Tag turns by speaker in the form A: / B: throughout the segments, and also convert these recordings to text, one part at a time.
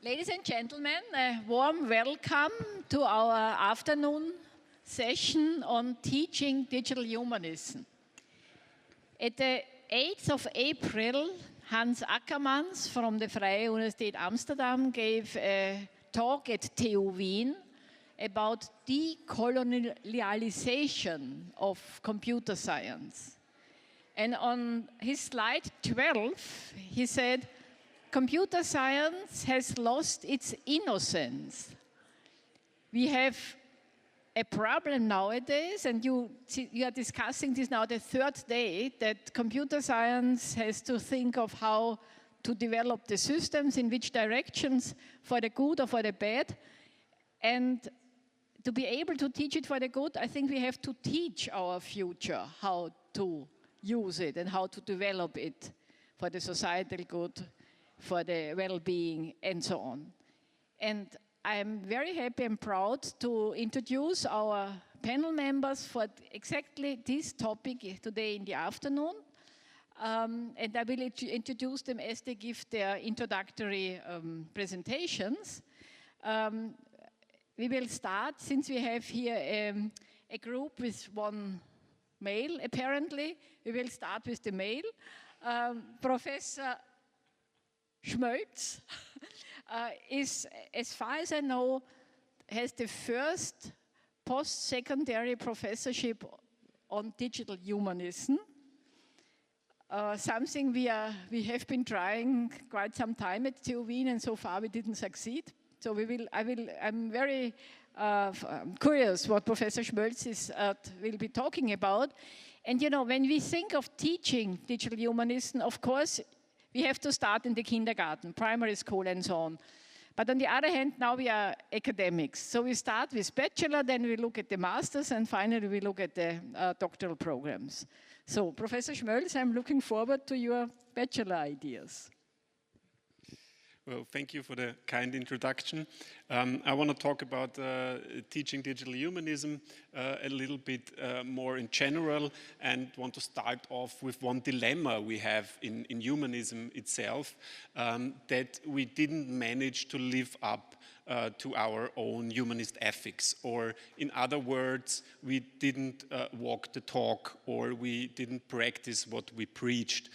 A: Ladies and gentlemen, a warm welcome to our afternoon session on teaching digital humanism. At the 8th of April, Hans Ackermans from the Vrije Universiteit Amsterdam gave a talk at TU Wien about decolonialization of computer science. And on his slide 12, he said, computer science has lost its innocence. We have a problem nowadays, and you are discussing this now the third day, that computer science has to think of how to develop the systems, in which directions, for the good or for the bad. And to be able to teach it for the good, I think we have to teach our future how to use it and how to develop it for the societal good, for the well-being, and so on. And I'm very happy and proud to introduce our panel members for exactly this topic today in the afternoon. And I will introduce them as they give their introductory presentations. We will start, since we have here a group with one male, apparently. We will start with the male. Professor Schmölz is, as far as I know, has the first post-secondary professorship on digital humanism. Something we have been trying quite some time at TU Wien, and so far we didn't succeed. So I'm very curious what Professor Schmölz will be talking about. And you know, when we think of teaching digital humanism, of course, we have to start in the kindergarten, primary school, and so on. But on the other hand, now we are academics. So we start with Bachelor, then we look at the Masters, and finally we look at the doctoral programs. So, Professor Schmölz, I'm looking forward to your Bachelor ideas.
B: Well, thank you for the kind introduction. I want to talk about teaching digital humanism a little bit more in general, and want to start off with one dilemma we have in humanism itself, that we didn't manage to live up to our own humanist ethics, or in other words, we didn't walk the talk, or we didn't practice what we preached.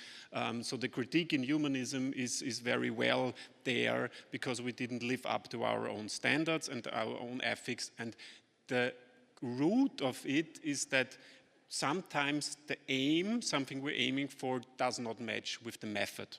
B: So the critique in humanism is very well there, because we didn't live up to our own standards and our own ethics. And the root of it is that sometimes the aim, something we're aiming for, does not match with the method.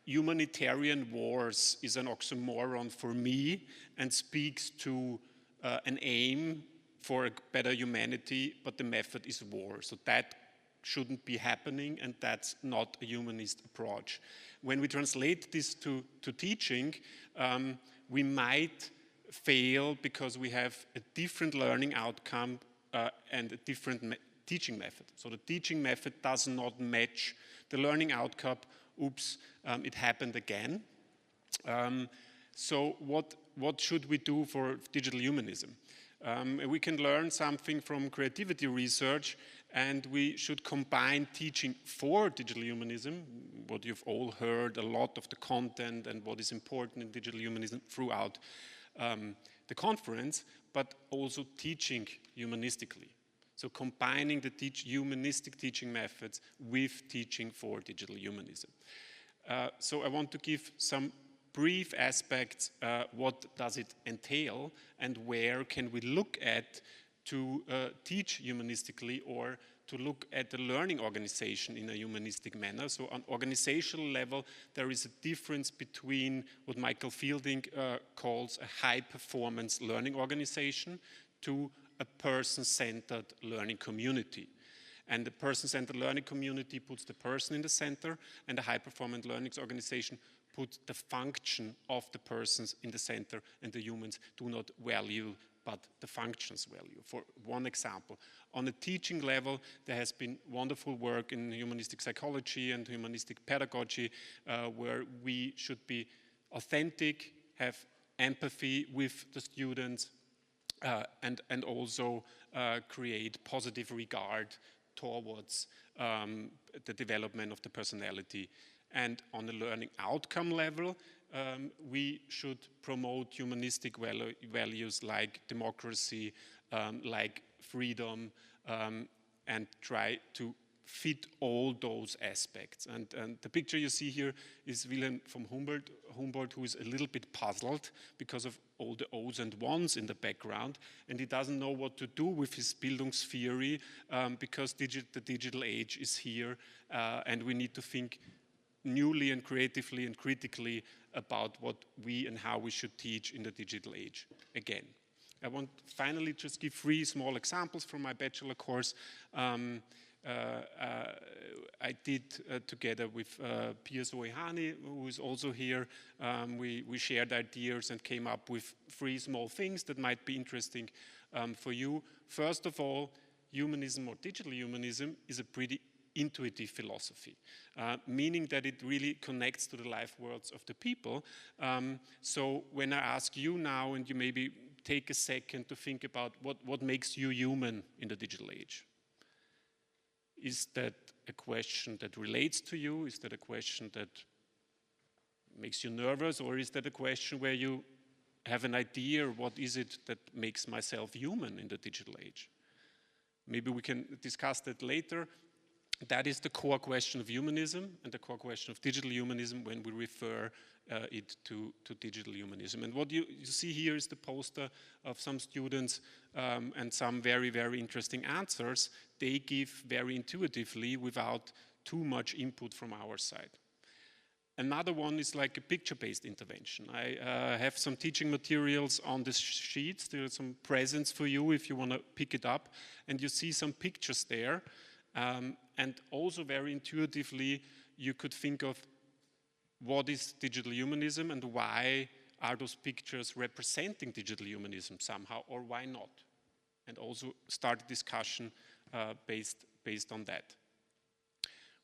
B: Humanitarian wars is an oxymoron for me, and speaks to an aim for a better humanity, but the method is war. So that shouldn't be happening, and that's not a humanist approach. When we translate this to teaching, we might fail because we have a different learning outcome and a different teaching method. So the teaching method does not match the learning outcome. Oops, it happened again. So what should we do for digital humanism? We can learn something from creativity research, and we should combine teaching for digital humanism, what you've all heard, a lot of the content and what is important in digital humanism throughout the conference, but also teaching humanistically. So combining the humanistic teaching methods with teaching for digital humanism. So I want to give some brief aspects, what does it entail, and where can we look at to teach humanistically, or to look at the learning organization in a humanistic manner. So on organizational level, there is a difference between what Michael Fielding calls a high-performance learning organization to a person-centered learning community. And the person-centered learning community puts the person in the center, and the high-performance learning organization puts the function of the persons in the center, and the humans do not value, but the functions value. For one example, on a teaching level, there has been wonderful work in humanistic psychology and humanistic pedagogy, where we should be authentic, have empathy with the students, and also create positive regard towards the development of the personality And on a learning outcome level, we should promote humanistic values like democracy, like freedom, and try to fit all those aspects. And the picture you see here is Wilhelm von Humboldt, who is a little bit puzzled because of all the O's and ones in the background, and he doesn't know what to do with his Bildungstheory because the digital age is here, and we need to think newly and creatively and critically about what we and how we should teach in the digital age again. I want finally just give 3 small examples from my bachelor course. I did together with Piers Oihani, who is also here. We shared ideas and came up with 3 small things that might be interesting for you. First of all, humanism or digital humanism is a pretty intuitive philosophy, meaning that it really connects to the life worlds of the people. So when I ask you now, and you maybe take a second to think about what makes you human in the digital age. Is that a question that relates to you? Is that a question that makes you nervous? Or is that a question where you have an idea, what is it that makes myself human in the digital age? Maybe we can discuss that later. That is the core question of humanism and the core question of digital humanism when we refer it to digital humanism. And what you see here is the poster of some students and some very, very interesting answers they give very intuitively without too much input from our side. Another one is like a picture-based intervention. I have some teaching materials on the sheets. There are some presents for you if you want to pick it up. And you see some pictures there. And also very intuitively, you could think of what is digital humanism and why are those pictures representing digital humanism somehow, or why not? And also start a discussion based on that.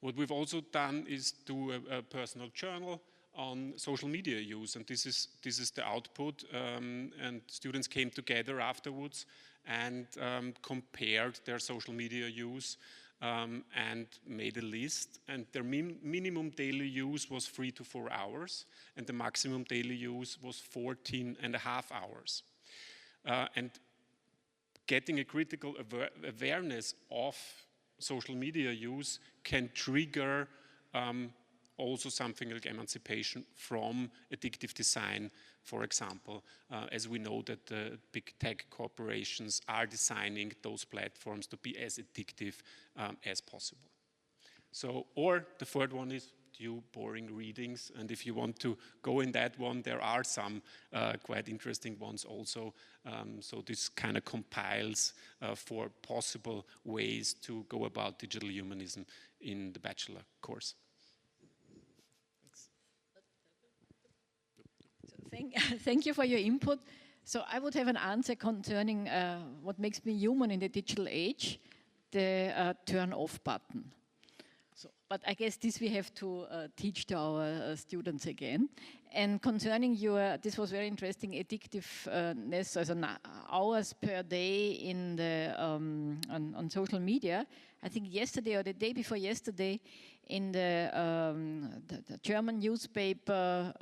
B: What we've also done is do a personal journal on social media use, and this is the output. And students came together afterwards and compared their social media use and made a list. And their minimum daily use was 3 to 4 hours, and the maximum daily use was 14.5 hours. And getting a critical awareness of social media use can trigger also something like emancipation from addictive design, for example, as we know that the big tech corporations are designing those platforms to be as addictive as possible. So, or the third one is do boring readings, and if you want to go in that one, there are some quite interesting ones also. So this kind of compiles for possible ways to go about digital humanism in the bachelor course.
A: Thank you for your input. So I would have an answer concerning what makes me human in the digital age, the turn off button. So, but I guess this we have to teach to our students again. And concerning your, this was very interesting, addictiveness as hours per day in the, on social media. I think yesterday or the day before yesterday in the German newspaper,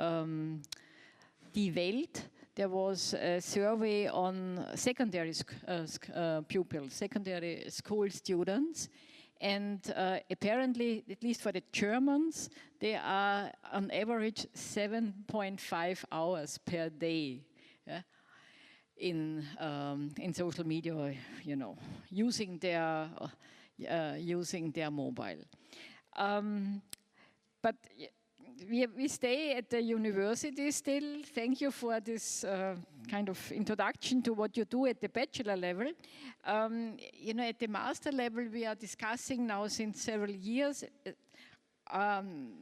A: Die Welt, there was a survey on secondary pupils, secondary school students. And apparently, at least for the Germans, they are on average 7.5 hours per day in social media, you know, using their mobile. But we stay at the university still. Thank you for this kind of introduction to what you do at the bachelor level. You know, at the master level, we are discussing now since several years,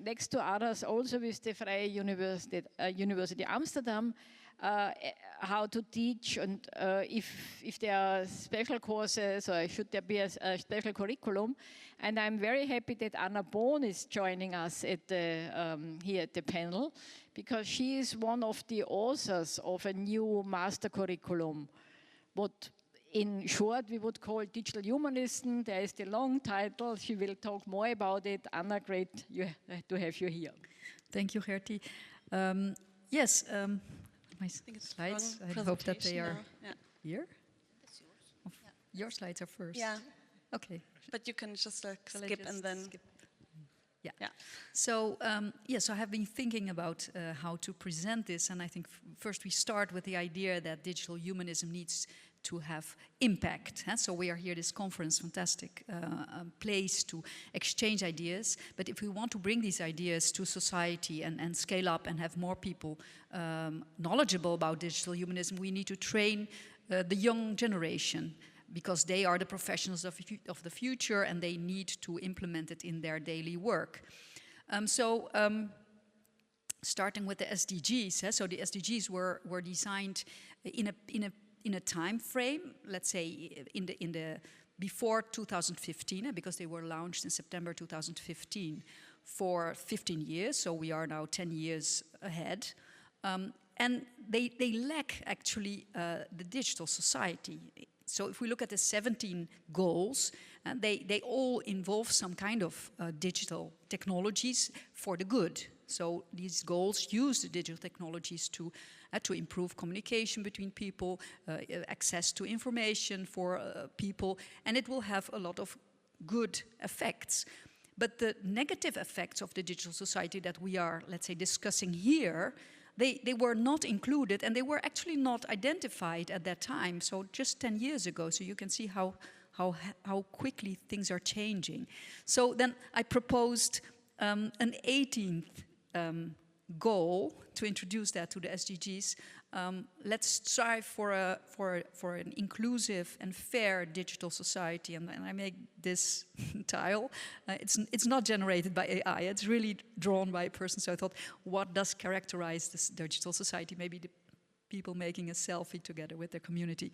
A: next to others, also with the Vrije University Amsterdam, how to teach and if there are special courses or should there be a special curriculum. And I'm very happy that Anna Bohn is joining us at the, here at the panel, because she is one of the authors of a new master curriculum, what in short, we would call Digital Humanism. There is the long title. She will talk more about it. Anna, great to have you here.
C: Thank you, Gerti. Yes, my slides, I hope that they are here. Oh, your slides are first.
D: Yeah.
C: Okay.
D: But you can just skip and then...
C: Skip. Yeah. So, so I have been thinking about how to present this, and I think first we start with the idea that digital humanism needs to have impact. So we are here, this conference, fantastic place to exchange ideas. But if we want to bring these ideas to society and scale up and have more people knowledgeable about digital humanism, we need to train the young generation, because they are the professionals of the future and they need to implement it in their daily work. Starting with the SDGs, so the SDGs were designed in a time frame, let's say in the before 2015, because they were launched in September 2015 for 15 years, so we are now 10 years ahead. And they lack actually the digital society. So if we look at the 17 goals, they all involve some kind of digital technologies for the good. So these goals use the digital technologies to improve communication between people, access to information for people, and it will have a lot of good effects. But the negative effects of the digital society that we are, let's say, discussing here, they were not included, and they were actually not identified at that time, so just 10 years ago. So you can see how quickly things are changing. So then I proposed an 18th goal to introduce that to the SDGs. Let's strive for an inclusive and fair digital society, and I make this tile. It's not generated by AI. It's really drawn by a person. So I thought, what does characterize this digital society? Maybe the people making a selfie together with their community.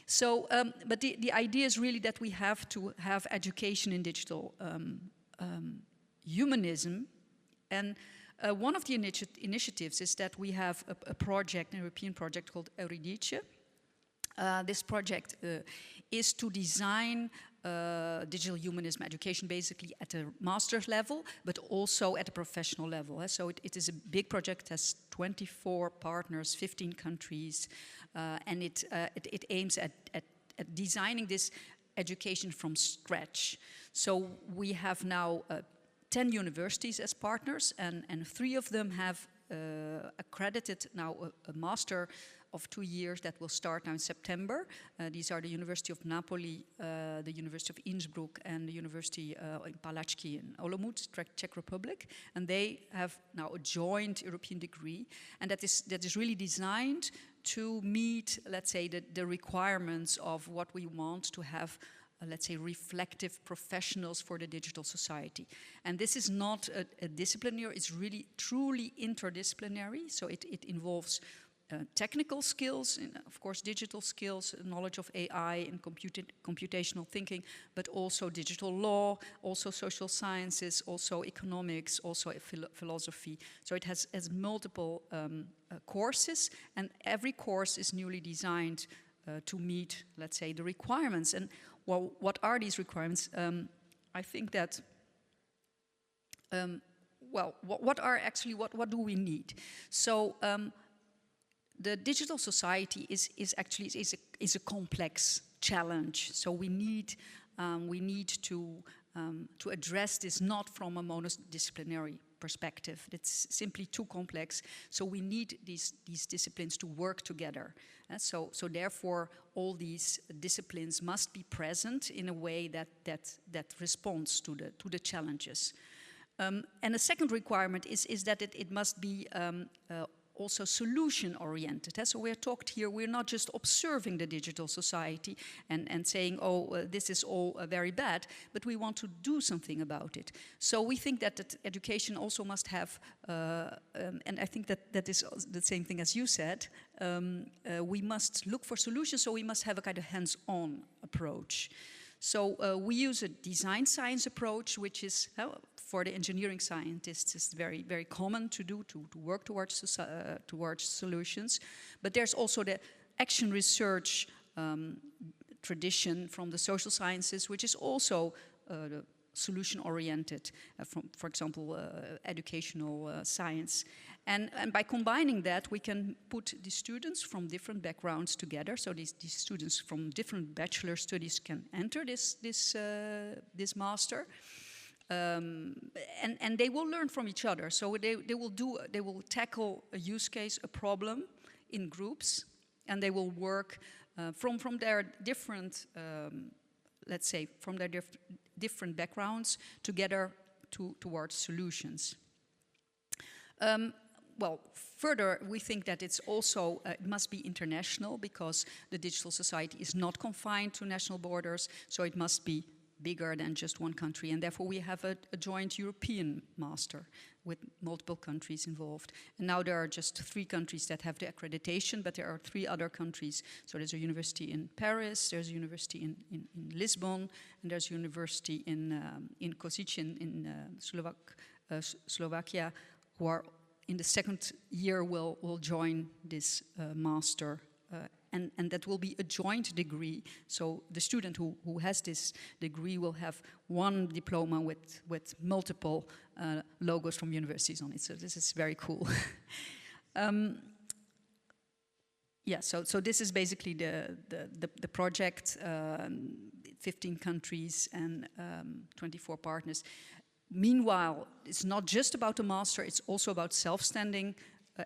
C: So, but the idea is really that we have to have education in digital humanism, and one of the initiatives is that we have a project, an European project called Vrije. This project is to design digital humanism education basically at a master's level, but also at a professional level. So it is a big project, has 24 partners, 15 countries, and it aims at designing this education from scratch. So we have now 10 universities as partners, and 3 of them have accredited now a master of 2 years that will start now in September. These are the University of Napoli, the University of Innsbruck, and the University in Palacky in Olomouc, Czech Republic. And they have now a joint European degree, and that is really designed to meet, let's say, the requirements of what we want to have, let's say, reflective professionals for the digital society. And this is not a disciplinary, it's really truly interdisciplinary. So it involves technical skills, and of course digital skills, knowledge of AI and computational thinking, but also digital law, also social sciences, also economics, also philosophy. So it has multiple courses, and every course is newly designed to meet, let's say, the requirements. And well, what are these requirements? I think that, what do we need? So the digital society is actually a complex challenge. So we need to address this not from a monodisciplinary perspective. It's simply too complex. So we need these disciplines to work together. So therefore, all these disciplines must be present in a way that responds to the challenges. And a second requirement is that it must be also solution-oriented. So we're talked here, we're not just observing the digital society and saying, this is all very bad, but we want to do something about it. So we think that education also must have, and I think that is the same thing as you said, we must look for solutions, so we must have a kind of hands-on approach. So we use a design science approach, which is, for the engineering scientists, is very, very common to do, to work towards solutions. But there's also the action research tradition from the social sciences, which is also solution-oriented, for example, educational science. And by combining that, we can put the students from different backgrounds together. So these students from different bachelor studies can enter this master. And they will learn from each other. So they will tackle a use case, a problem in groups, and they will work from their different, let's say, from their different backgrounds together towards solutions. Well, further, we think that it's also, it must be international, because the digital society is not confined to national borders, so it must be bigger than just one country, and therefore we have a joint European master with multiple countries involved. And now there are just 3 countries that have the accreditation, but there are 3 other countries. So there's a university in Paris, there's a university in Lisbon, and there's a university in Košice in Slovakia, who are in the 2nd year will join this master. And that will be a joint degree. So the student who has this degree will have one diploma with multiple logos from universities on it. So this is very cool. Yeah, so this is basically the project, 15 countries and 24 partners. Meanwhile, it's not just about the master, it's also about self-standing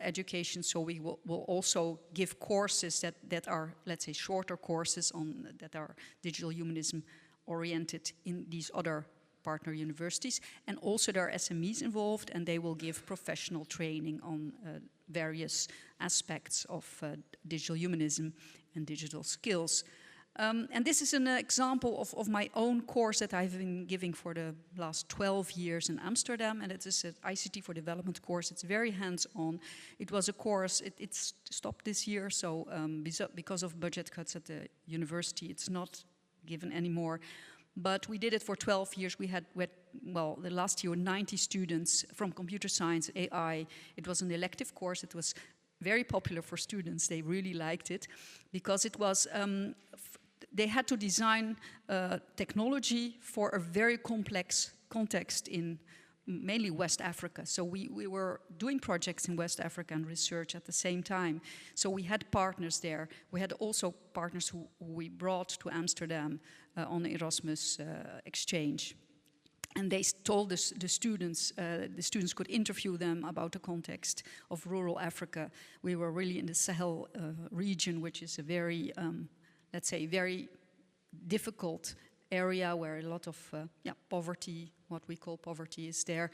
C: education, so we will also give courses that are, let's say, shorter courses that are digital humanism oriented in these other partner universities. And also there are SMEs involved, and they will give professional training on various aspects of digital humanism and digital skills. And this is an example of my own course that I've been giving for the last 12 years in Amsterdam, and it is an ICT for Development course. It's very hands-on. It was a course, it stopped this year, so because of budget cuts at the university, it's not given anymore. But we did it for 12 years. We had, well, the last year, 90 students from computer science, AI. It was an elective course. It was very popular for students. They really liked it because it was, they had to design technology for a very complex context in mainly West Africa. So we were doing projects in West Africa and research at the same time. So we had partners there. We had also partners who we brought to Amsterdam on the Erasmus exchange. And they told the students could interview them about the context of rural Africa. We were really in the Sahel region, which is a very, let's say, very difficult area where a lot of poverty, what we call poverty, is there.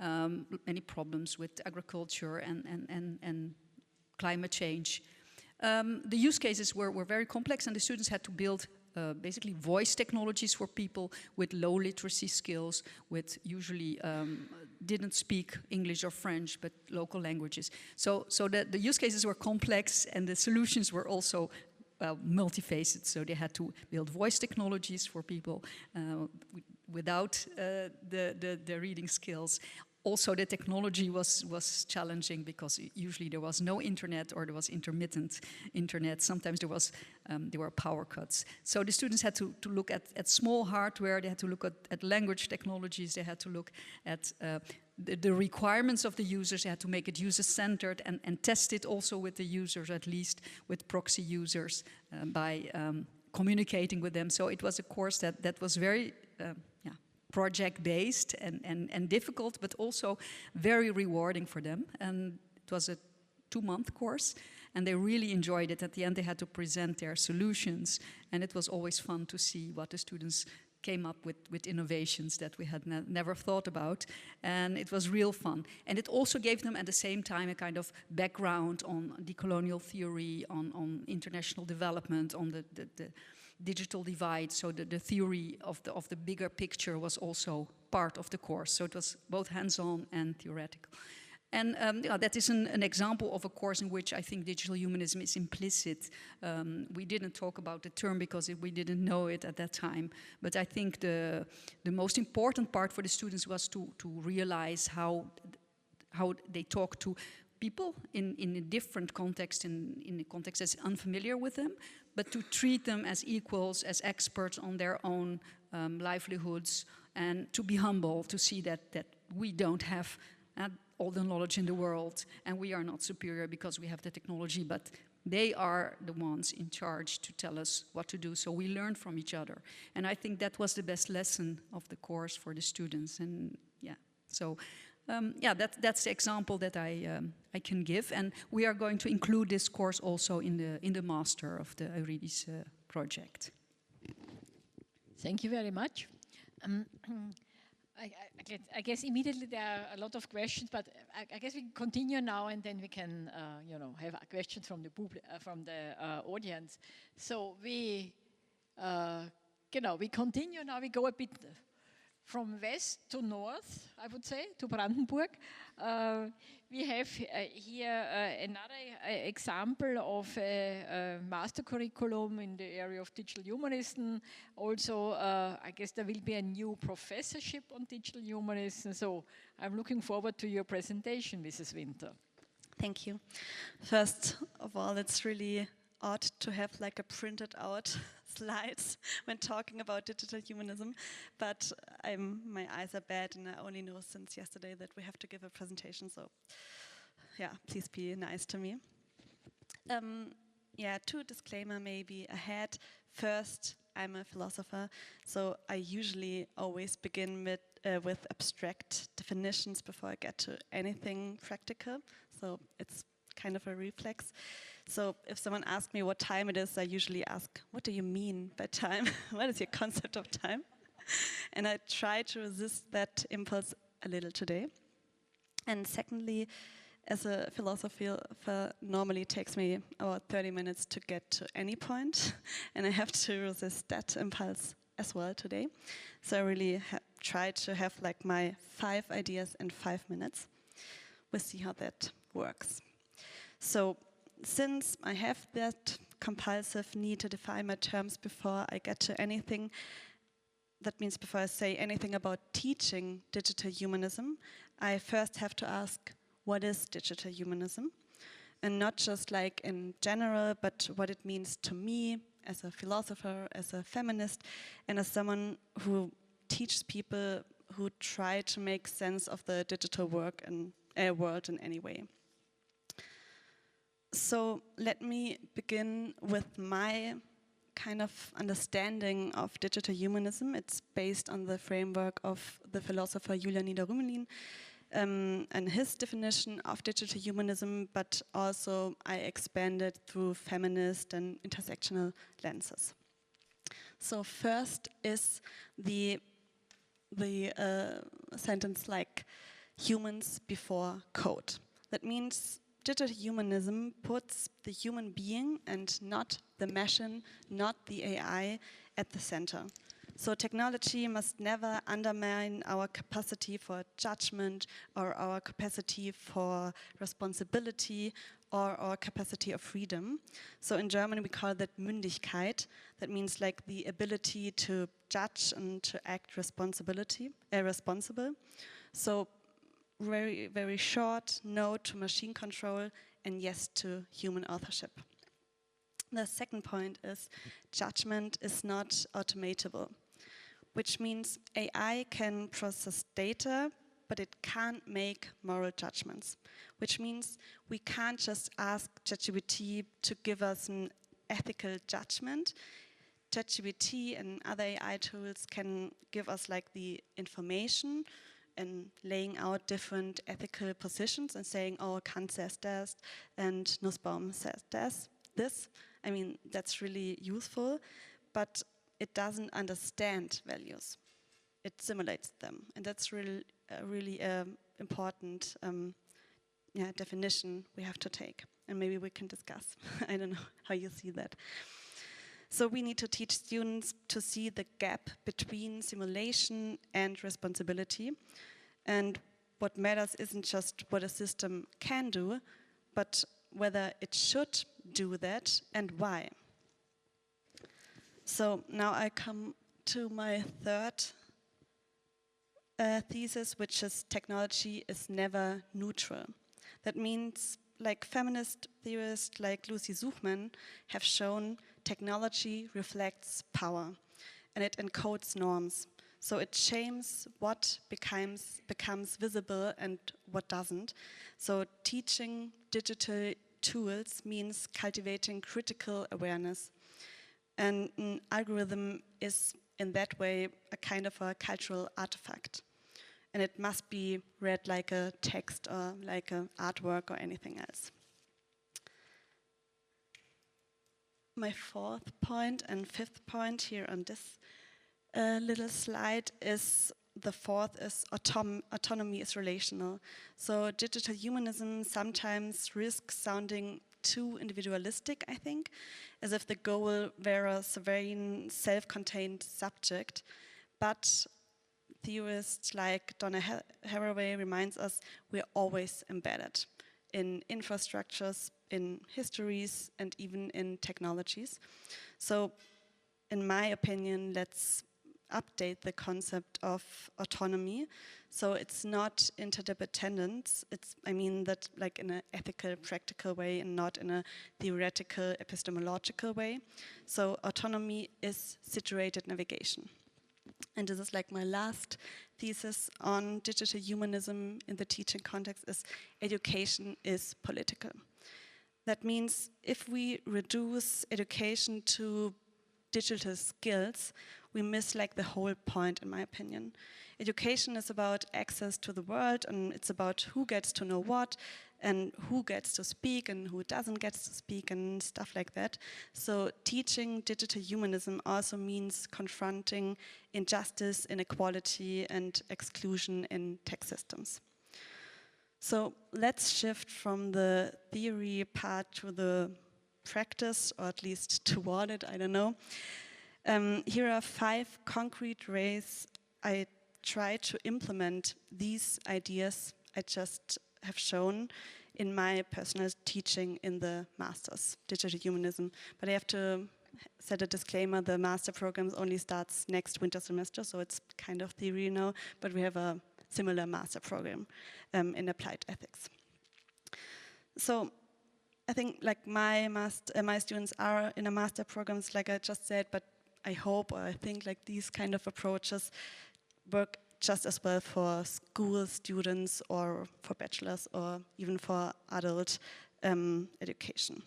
C: Many problems with agriculture and climate change. The use cases were very complex, and the students had to build basically voice technologies for people with low literacy skills, with usually didn't speak English or French, but local languages. So the use cases were complex, and the solutions were also multifaceted. So they had to build voice technologies for people without the reading skills. Also, the technology was challenging because usually there was no internet, or there was intermittent internet. Sometimes there were power cuts. So the students had to look at small hardware. They had to look at language technologies. They had to look at the requirements of the users. They had to make it user-centered and test it also with the users, at least with proxy users, by communicating with them. So it was a course that was very project-based and difficult, but also very rewarding for them. And it was a 2-month course, and they really enjoyed it. At the end, they had to present their solutions, and it was always fun to see what the students came up with innovations that we had never thought about, and it was real fun. And it also gave them at the same time a kind of background on decolonial theory, on international development, on the digital divide. So the theory of the bigger picture was also part of the course. So it was both hands-on and theoretical. And that is an example of a course in which I think digital humanism is implicit. We didn't talk about the term because we didn't know it at that time. But I think the most important part for the students was to realize how they talk to people in a different context, in a context that's unfamiliar with them, but to treat them as equals, as experts on their own livelihoods, and to be humble, to see that we don't have all the knowledge in the world, and we are not superior because we have the technology, but they are the ones in charge to tell us what to do, so we learn from each other. And I think that was the best lesson of the course for the students, and yeah, so that's the example that I can give, and we are going to include this course also in the master of the Vrije project.
A: Thank you very much. I guess immediately there are a lot of questions, but I guess we can continue now, and then we can, have questions from the audience. So we continue now. We go a bit from west to north, I would say, to Brandenburg. We have here another example of a master curriculum in the area of digital humanism. Also, I guess there will be a new professorship on digital humanism. So I'm looking forward to your presentation, Mrs. Winter.
D: Thank you. First of all, it's really odd to have like a printed out slides when talking about digital humanism, but my eyes are bad and I only know since yesterday that we have to give a presentation, so yeah, please be nice to me. Two disclaimer maybe ahead. First, I'm a philosopher, so I usually always begin with abstract definitions before I get to anything practical, so it's kind of a reflex. So if someone asks me what time it is, I usually ask, what do you mean by time? What is your concept of time? And I try to resist that impulse a little today. And secondly, as a philosopher, normally it takes me about 30 minutes to get to any point, and I have to resist that impulse as well today. So I really try to have like my 5 ideas in 5 minutes. We'll see how that works. So since I have that compulsive need to define my terms before I get to anything, that means before I say anything about teaching digital humanism, I first have to ask, what is digital humanism? And not just like in general, but what it means to me as a philosopher, as a feminist, and as someone who teaches people who try to make sense of the digital world in any way. So let me begin with my kind of understanding of digital humanism. It's based on the framework of the philosopher Julian Niederrümelin and his definition of digital humanism, but also I expanded through feminist and intersectional lenses. So first is the sentence like humans before code. That means digital humanism puts the human being and not the machine, not the AI, at the center. So technology must never undermine our capacity for judgment or our capacity for responsibility or our capacity of freedom. So in German we call that Mündigkeit. That means like the ability to judge and to act responsible. So very, very short, no to machine control and yes to human authorship. The second point is judgment is not automatable, which means AI can process data, but it can't make moral judgments, which means we can't just ask ChatGPT to give us an ethical judgment. ChatGPT and other AI tools can give us like the information and laying out different ethical positions and saying, oh, Kant says this and Nussbaum says this. I mean, that's really useful, but it doesn't understand values. It simulates them, and that's really important definition we have to take, and maybe we can discuss. I don't know how you see that. So we need to teach students to see the gap between simulation and responsibility. And what matters isn't just what a system can do, but whether it should do that and why. So now I come to my third thesis, which is technology is never neutral. That means, like feminist theorists like Lucy Suchman have shown, technology reflects power and it encodes norms. So it shames what becomes visible and what doesn't. So teaching digital tools means cultivating critical awareness. And an algorithm is, in that way, a kind of a cultural artifact. And it must be read like a text or like an artwork or anything else. My fourth point and fifth point here on this little slide is, the fourth is autonomy is relational. So digital humanism sometimes risks sounding too individualistic, I think, as if the goal were a sovereign, self-contained subject. But theorists like Donna Haraway reminds us we're always embedded in infrastructures, in histories, and even in technologies. So in my opinion, let's update the concept of autonomy. So it's not interdependence. I mean that like in an ethical, practical way and not in a theoretical, epistemological way. So autonomy is situated navigation. And this is like my last thesis on digital humanism in the teaching context, is education is political. That means if we reduce education to digital skills, we miss like the whole point, in my opinion. Education is about access to the world, and it's about who gets to know what, and who gets to speak and who doesn't get to speak and stuff like that. So teaching digital humanism also means confronting injustice, inequality, and exclusion in tech systems. So let's shift from the theory part to the practice, or at least toward it, I don't know. Here are 5 concrete ways I try to implement these ideas I just have shown in my personal teaching in the master's, Digital Humanism. But I have to set a disclaimer, the master program only starts next winter semester, so it's kind of theory now, but we have a similar master program in applied ethics. So I think like my students are in a master programs, like I just said, but I hope, or I think like these kind of approaches work just as well for school students or for bachelors or even for adult education.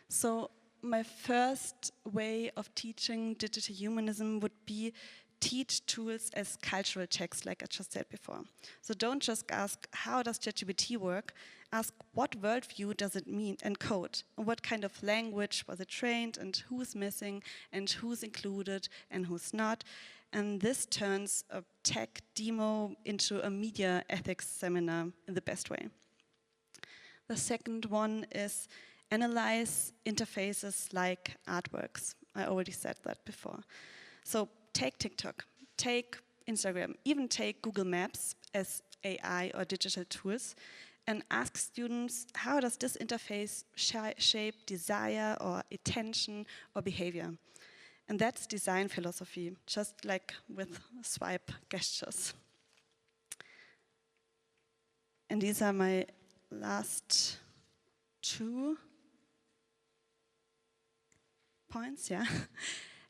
D: So my first way of teaching digital humanism would be teach tools as cultural texts, like I just said before. So don't just ask, how does ChatGPT work? Ask, what worldview does it mean and code? And what kind of language was it trained, and who's missing, and who's included, and who's not? And this turns a tech demo into a media ethics seminar in the best way. The second one is analyze interfaces like artworks. I already said that before. So take TikTok, take Instagram, even take Google Maps as AI or digital tools, and ask students, how does this interface shape desire or attention or behavior? And that's design philosophy, just like with swipe gestures. And these are my last 2 points, yeah.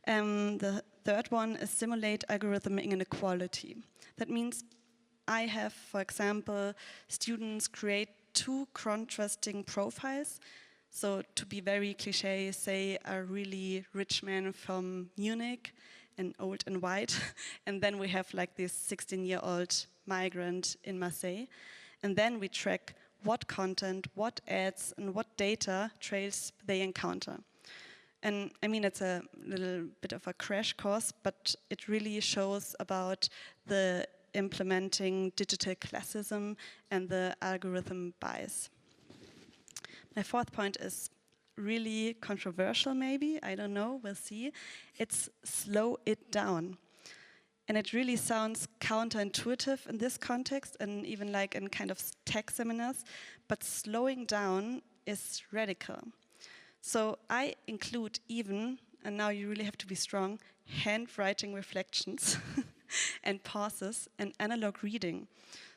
D: The third one is simulate algorithm inequality. That means I have, for example, students create 2 contrasting profiles. So to be very cliche, say a really rich man from Munich and old and white, and then we have like this 16-year-old migrant in Marseille. And then we track what content, what ads, and what data trails they encounter. And I mean, it's a little bit of a crash course, but it really shows about the implementing digital classism and the algorithm bias. My fourth point is really controversial, maybe, I don't know, we'll see. It's slow it down. And it really sounds counterintuitive in this context and even like in kind of tech seminars, but slowing down is radical. So I include even, and now you really have to be strong, handwriting reflections and pauses and analog reading.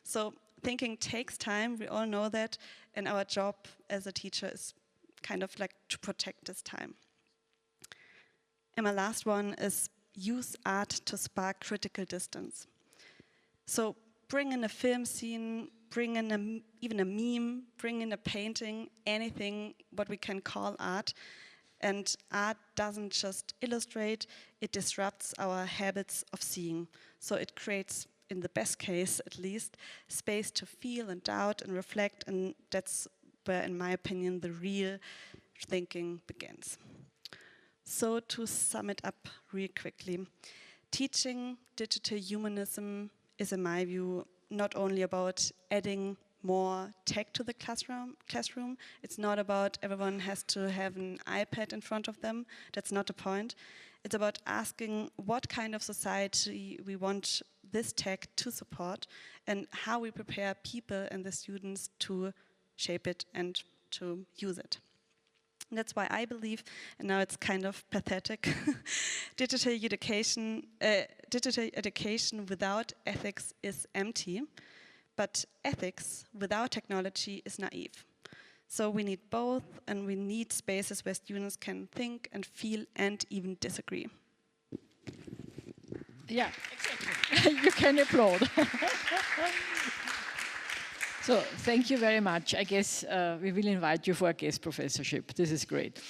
D: So thinking takes time, we all know that, and our job as a teacher is kind of like to protect this time. And my last one is use art to spark critical distance. So bring in a film scene, bring in even a meme, bring in a painting, anything what we can call art. And art doesn't just illustrate, it disrupts our habits of seeing. So it creates, in the best case at least, space to feel and doubt and reflect, and that's where, in my opinion, the real thinking begins. So to sum it up real quickly, teaching digital humanism is, in my view, not only about adding more tech to the classroom. It's not about everyone has to have an iPad in front of them. That's not the point. It's about asking what kind of society we want this tech to support and how we prepare people and the students to shape it and to use it. And that's why I believe, and now it's kind of pathetic, digital education without ethics is empty. But ethics without technology is naive. So we need both, and we need spaces where students can think and feel and even disagree.
A: Yeah, exactly. You can applaud. So thank you very much. I guess we will invite you for a guest professorship. This is great.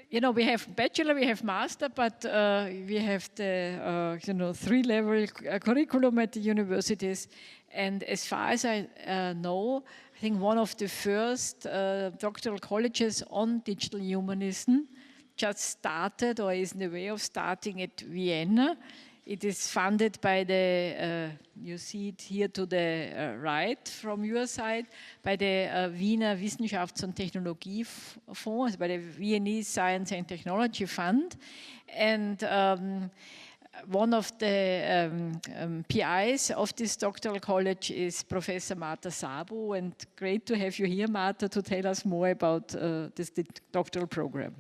A: You know, we have Bachelor, we have Master, but we have the, 3-level curriculum at the universities. And as far as I know, I think one of the first doctoral colleges on digital humanism just started or is in the way of starting at Vienna. It is funded by the, you see it here to the right from your side, by the Wiener Wissenschafts- und Technologiefonds, by the Viennese Science and Technology Fund. And one of the PIs of this doctoral college is Professor Marta Sabou, and great to have you here, Marta, to tell us more about this doctoral program.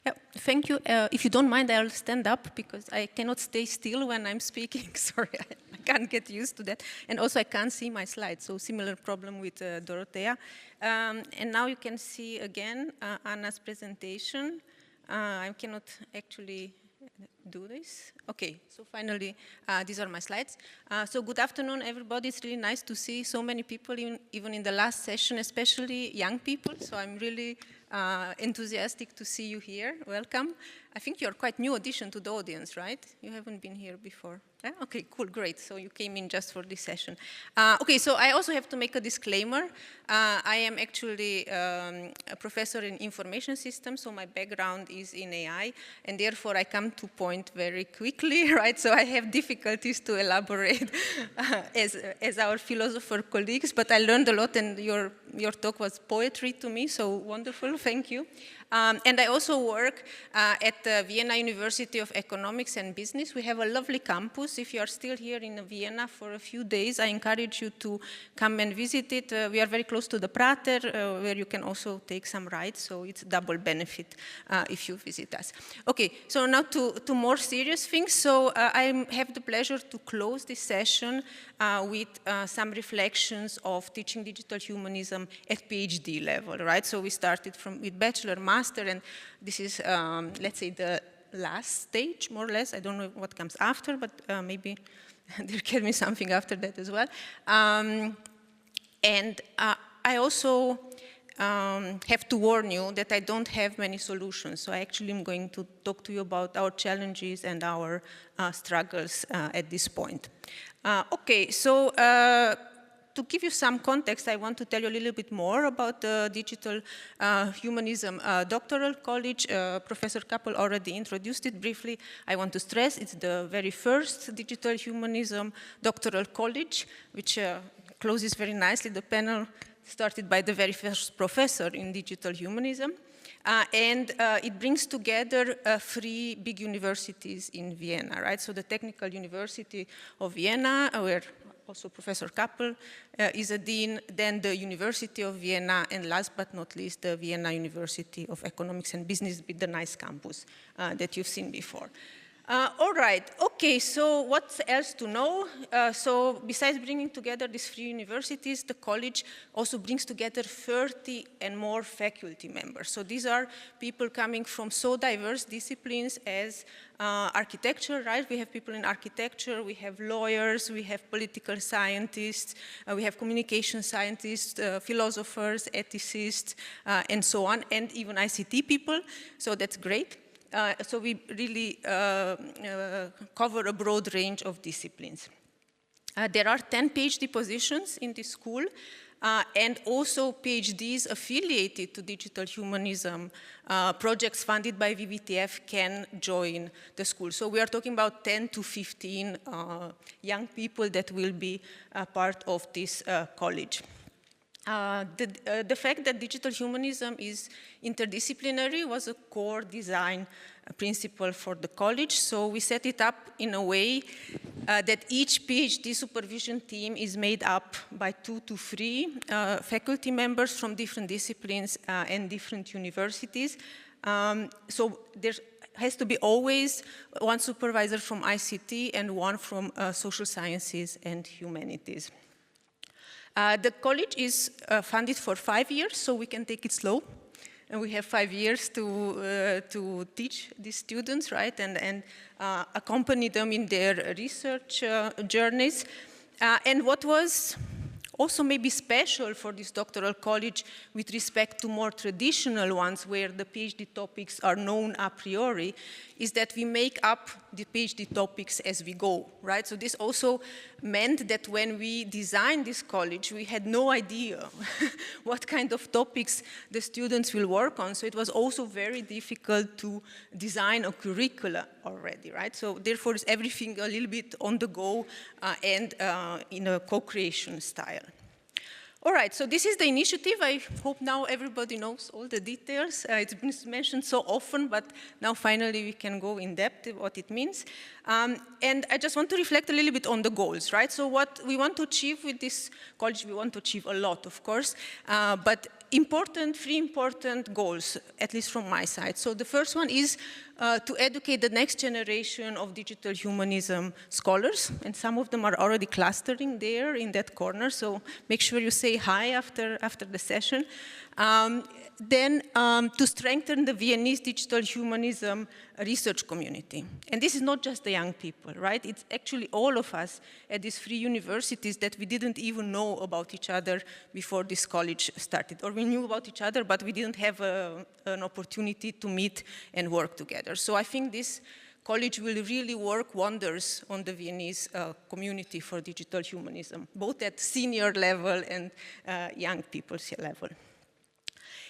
E: Yeah, thank you. If you don't mind, I'll stand up because I cannot stay still when I'm speaking. Sorry, I can't get used to that. And also I can't see my slides, so similar problem with Dorothea. And now you can see again Anna's presentation. I cannot actually do this. Okay, so finally, these are my slides. So good afternoon, everybody. It's really nice to see so many people, even in the last session, especially young people. So I'm really enthusiastic to see you here. Welcome. I think you're quite new addition to the audience, right? You haven't been here before. Yeah? Okay, cool, great. So you came in just for this session. Okay, so I also have to make a disclaimer. I am actually a professor in information systems, so my background is in AI, and therefore I come to point very quickly, right? So I have difficulties to elaborate as our philosopher colleagues, but I learned a lot, and your talk was poetry to me, so wonderful, thank you. And I also work at the Vienna University of Economics and Business. We have a lovely campus. If you are still here in Vienna for a few days, I encourage you to come and visit it. We are very close to the Prater, where you can also take some rides, so it's double benefit if you visit us. Okay, so now to more serious things. So I have the pleasure to close this session with some reflections of teaching digital humanism at PhD level, right? So we started with Bachelor, Master, and this is, let's say, the last stage, more or less. I don't know what comes after, but maybe there can be something after that as well. And I also have to warn you that I don't have many solutions. So I actually am going to talk to you about our challenges and our struggles at this point. Okay, so to give you some context, I want to tell you a little bit more about the Digital Humanism Doctoral College. Professor Kappel already introduced it briefly. I want to stress it's the very first Digital Humanism Doctoral College, which closes very nicely. The panel started by the very first professor in Digital Humanism. And it brings together 3 big universities in Vienna, right? So the Technical University of Vienna, where also Professor Kappel is a dean, then the University of Vienna, and last but not least, the Vienna University of Economics and Business with the nice campus that you've seen before. All right, okay, so what else to know? So besides bringing together these 3 universities, the college also brings together 30 and more faculty members. So these are people coming from so diverse disciplines as architecture, right? We have people in architecture, we have lawyers, we have political scientists, we have communication scientists, philosophers, ethicists, and so on, and even ICT people, so that's great. So we really cover a broad range of disciplines. There are 10 PhD positions in this school, and also PhDs affiliated to digital humanism. Projects funded by VVTF can join the school. So we are talking about 10 to 15 young people that will be part of this college. The fact that digital humanism is interdisciplinary was a core design principle for the college. So we set it up in a way that each PhD supervision team is made up by 2 to 3 faculty members from different disciplines and different universities. So there has to be always one supervisor from ICT and one from social sciences and humanities. The college is funded for 5 years, so we can take it slow. And we have 5 years to teach these students, right, and accompany them in their research journeys. And what was also maybe special for this doctoral college with respect to more traditional ones where the PhD topics are known a priori is that we make up the PhD topics as we go, right? So this also meant that when we designed this college, we had no idea what kind of topics the students will work on. So it was also very difficult to design a curricula already, right? So therefore, is everything a little bit on the go and in a co-creation style. All right, so this is the initiative. I hope now everybody knows all the details. It's been mentioned so often, but now finally we can go in depth what it means. And I just want to reflect a little bit on the goals, right? So what we want to achieve with this college, we want to achieve a lot, of course, but 3 important goals, at least from my side. So the first one is to educate the next generation of digital humanism scholars, and some of them are already clustering there in that corner, so make sure you say hi after the session. Then to strengthen the Viennese digital humanism research community. And this is not just the young people, right? It's actually all of us at these 3 universities that we didn't even know about each other before this college started. Or we knew about each other, but we didn't have an opportunity to meet and work together. So I think this college will really work wonders on the Viennese community for digital humanism, both at senior level and young people's level.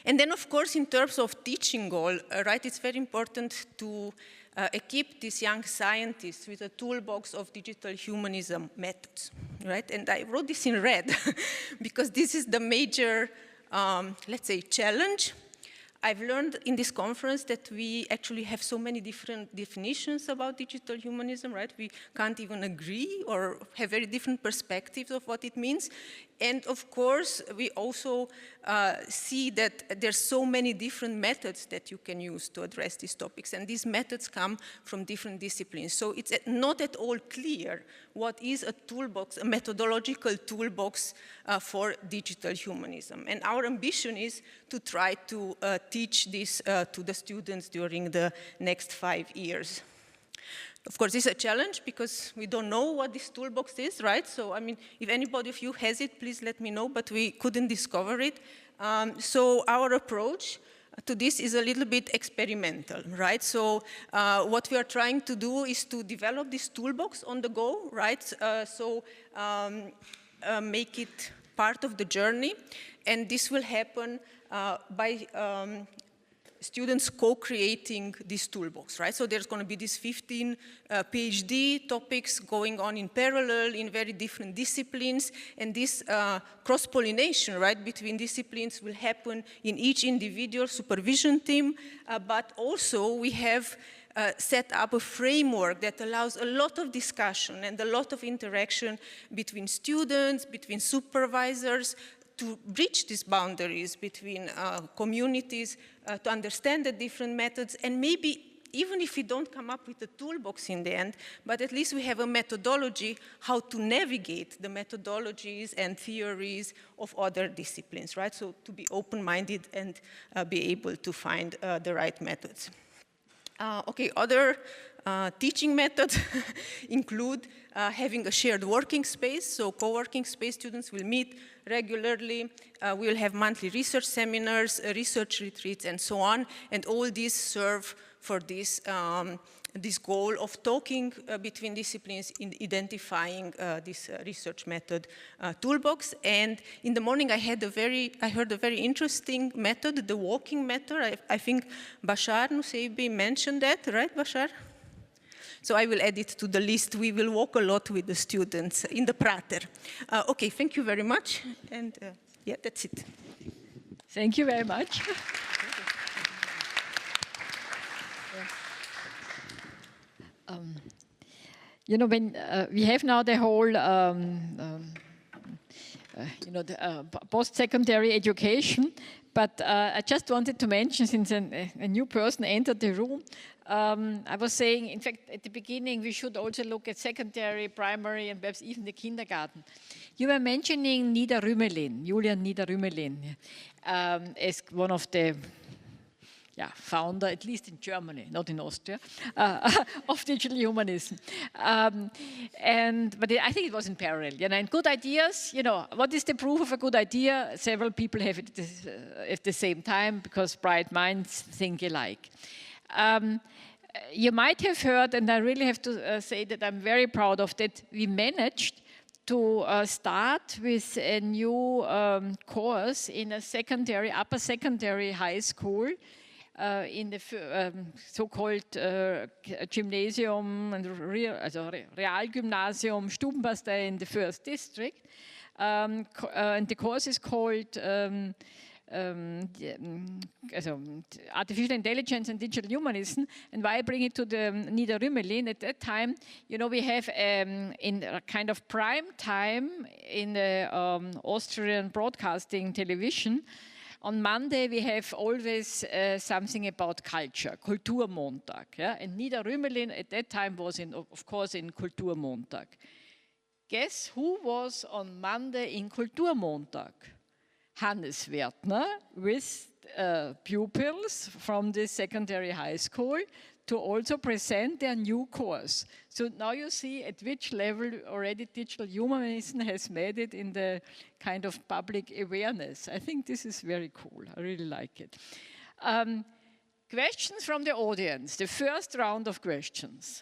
E: And then, of course, in terms of teaching goal, right, it's very important to equip these young scientists with a toolbox of digital humanism methods, right? And I wrote this in red because this is the major, let's say, challenge. I've learned in this conference that we actually have so many different definitions about digital humanism, right? We can't even agree or have very different perspectives of what it means. And of course, we also see that there's so many different methods that you can use to address these topics. And these methods come from different disciplines. So it's not at all clear what is a toolbox, a methodological toolbox for digital humanism. And our ambition is to try to teach this to the students during the next 5 years. Of course, it's a challenge because we don't know what this toolbox is, right? So, I mean, if anybody of you has it, please let me know, but we couldn't discover it. So our approach to this is a little bit experimental, right? So what we are trying to do is to develop this toolbox on the go, right? Make it part of the journey, and this will happen by students co-creating this toolbox, right? So there's going to be these 15 PhD topics going on in parallel in very different disciplines, and this cross-pollination, right, between disciplines will happen in each individual supervision team, but also we have set up a framework that allows a lot of discussion and a lot of interaction between students, between supervisors, to bridge these boundaries between communities, to understand the different methods, and maybe even if we don't come up with a toolbox in the end, but at least we have a methodology how to navigate the methodologies and theories of other disciplines, right? So to be open-minded and be able to find the right methods. Okay, other teaching methods include having a shared working space. So co-working space students will meet regularly. We will have monthly research seminars, research retreats, and so on. And all these serve for this, this goal of talking between disciplines in identifying this research method toolbox. And in the morning I heard a very interesting method, the walking method. I think Bashar Nuseibi mentioned that, right, Bashar? So I will add it to the list. We will walk a lot with the students in the Prater. Okay, thank you very much. And yeah, that's it.
A: Thank you very much. You know, when we have now the whole, you know, the post-secondary education, but I just wanted to mention, since a new person entered the room, I was saying, in fact, at the beginning, we should also look at secondary, primary, and perhaps even the kindergarten. You were mentioning Niederrümelin, Julian Niederrümelin, as one of the founder, at least in Germany, not in Austria, of digital humanism. But I think it was in parallel. You know, and good ideas, you know, what is the proof of a good idea? Several people have it at the same time, because bright minds think alike. You might have heard, and I really have to say that I'm very proud of that, we managed to start with a new course in a secondary, upper secondary high school, in the so-called gymnasium and Realgymnasium Stubenbastei in the first district. And the course is called Artificial Intelligence and Digital Humanism. And why I bring it to the Niederrümelin, at that time, you know, we have in a kind of prime time in the Austrian broadcasting television, on Monday, we have always something about culture, Kulturmontag. Yeah? And Niederrümelin at that time was, of course, in Kulturmontag. Guess who was on Monday in Kulturmontag? Hannes Wertner with pupils from the secondary high school to also present their new course. So now you see at which level already digital humanism has made it in the kind of public awareness. I think this is very cool. I really like it. Questions from the audience, the first round of questions.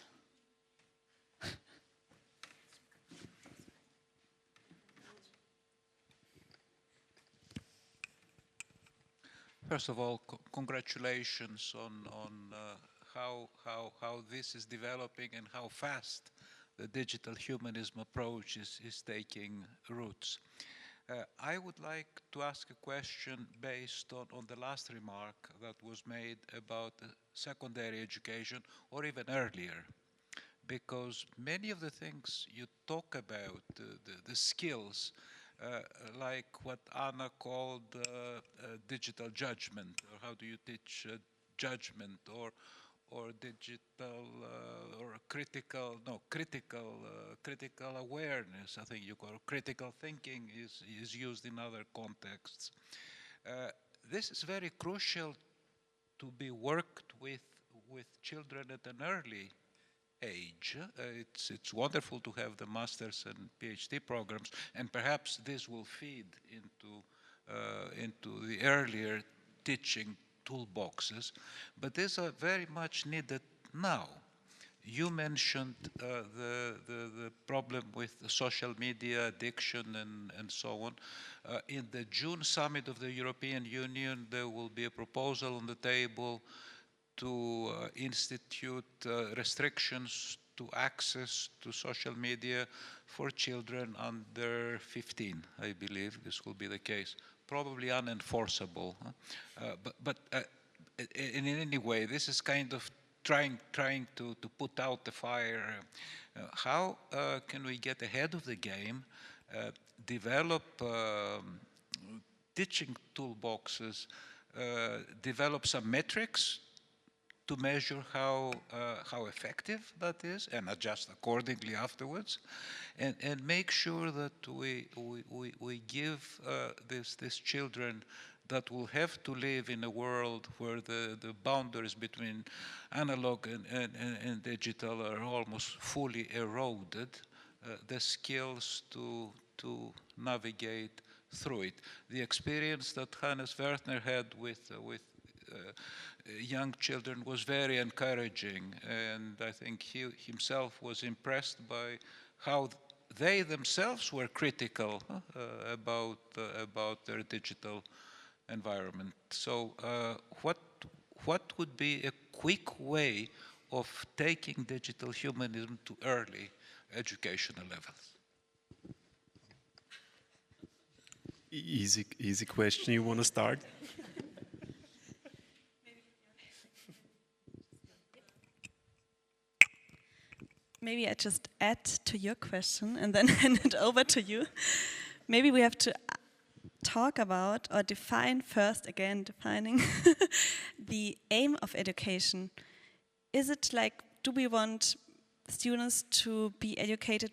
F: First of all, congratulations on how this is developing and how fast the digital humanism approach is taking roots. I would like to ask a question based on the last remark that was made about secondary education, or even earlier, because many of the things you talk about, the skills, like what Anna called digital judgment, or how do you teach judgment, or digital or critical awareness. I think you call critical thinking is used in other contexts. This is very crucial to be worked with children at an early age. It's wonderful to have the master's and PhD programs, and perhaps this will feed into the earlier teaching toolboxes, but these are very much needed now. You mentioned the problem with the social media addiction and so on. In the June summit of the European Union, there will be a proposal on the table to institute restrictions to access to social media for children under 15, I believe this will be the case. Probably unenforceable, but in any way, this is kind of trying to put out the fire. How can we get ahead of the game, develop teaching toolboxes, develop some metrics to measure how effective that is and adjust accordingly afterwards, and make sure that we give these children that will have to live in a world where the boundaries between analog and digital are almost fully eroded, the skills to navigate through it. The experience that Hannes Wertner had with young children was very encouraging, and I think he himself was impressed by how they themselves were critical about their digital environment. So what would be a quick way of taking digital humanism to early educational levels?
B: Easy question. You want to start?
D: Maybe I just add to your question and then hand it over to you. Maybe we have to talk about or define first, again, defining the aim of education. Is it like, do we want students to be educated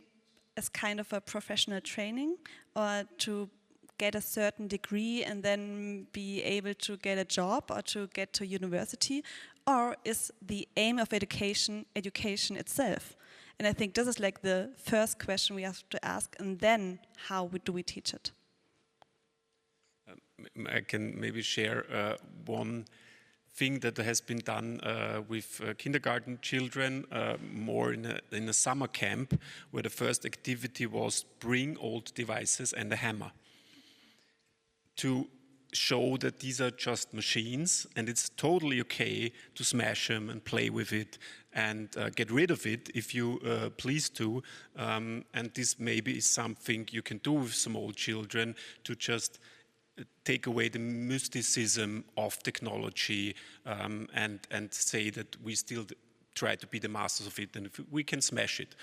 D: as kind of a professional training, or to get a certain degree and then be able to get a job or to get to university? Or is the aim of education itself? And I think this is like the first question we have to ask, and then how do we teach it?
B: I can maybe share one thing that has been done with kindergarten children, more in a summer camp, where the first activity was bring old devices and a hammer, to show that these are just machines and it's totally okay to smash them and play with it and get rid of it if you please to. And this maybe is something you can do with some old children, to just take away the mysticism of technology, and say that we still try to be the masters of it, and if we can smash it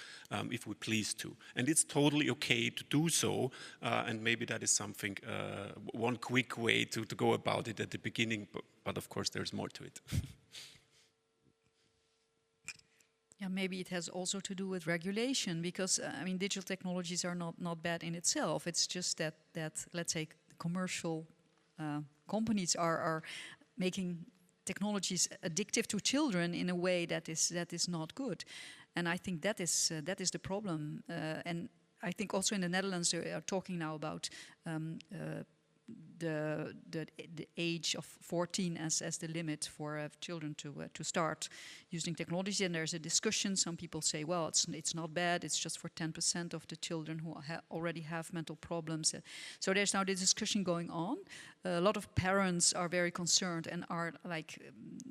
B: if we please to. And it's totally okay to do so, and maybe that is something, one quick way to go about it at the beginning, but of course there's more to it.
C: Yeah, maybe it has also to do with regulation, because I mean, digital technologies are not bad in itself. It's just that let's say commercial companies are making technologies addictive to children in a way that is not good, and I think that is the problem. And I think also in the Netherlands they are talking now about the age of 14 as the limit for children to start using technology. And there's a discussion. Some people say, well, it's not bad. It's just for 10% of the children who already have mental problems. So there's now this discussion going on. A lot of parents are very concerned and are like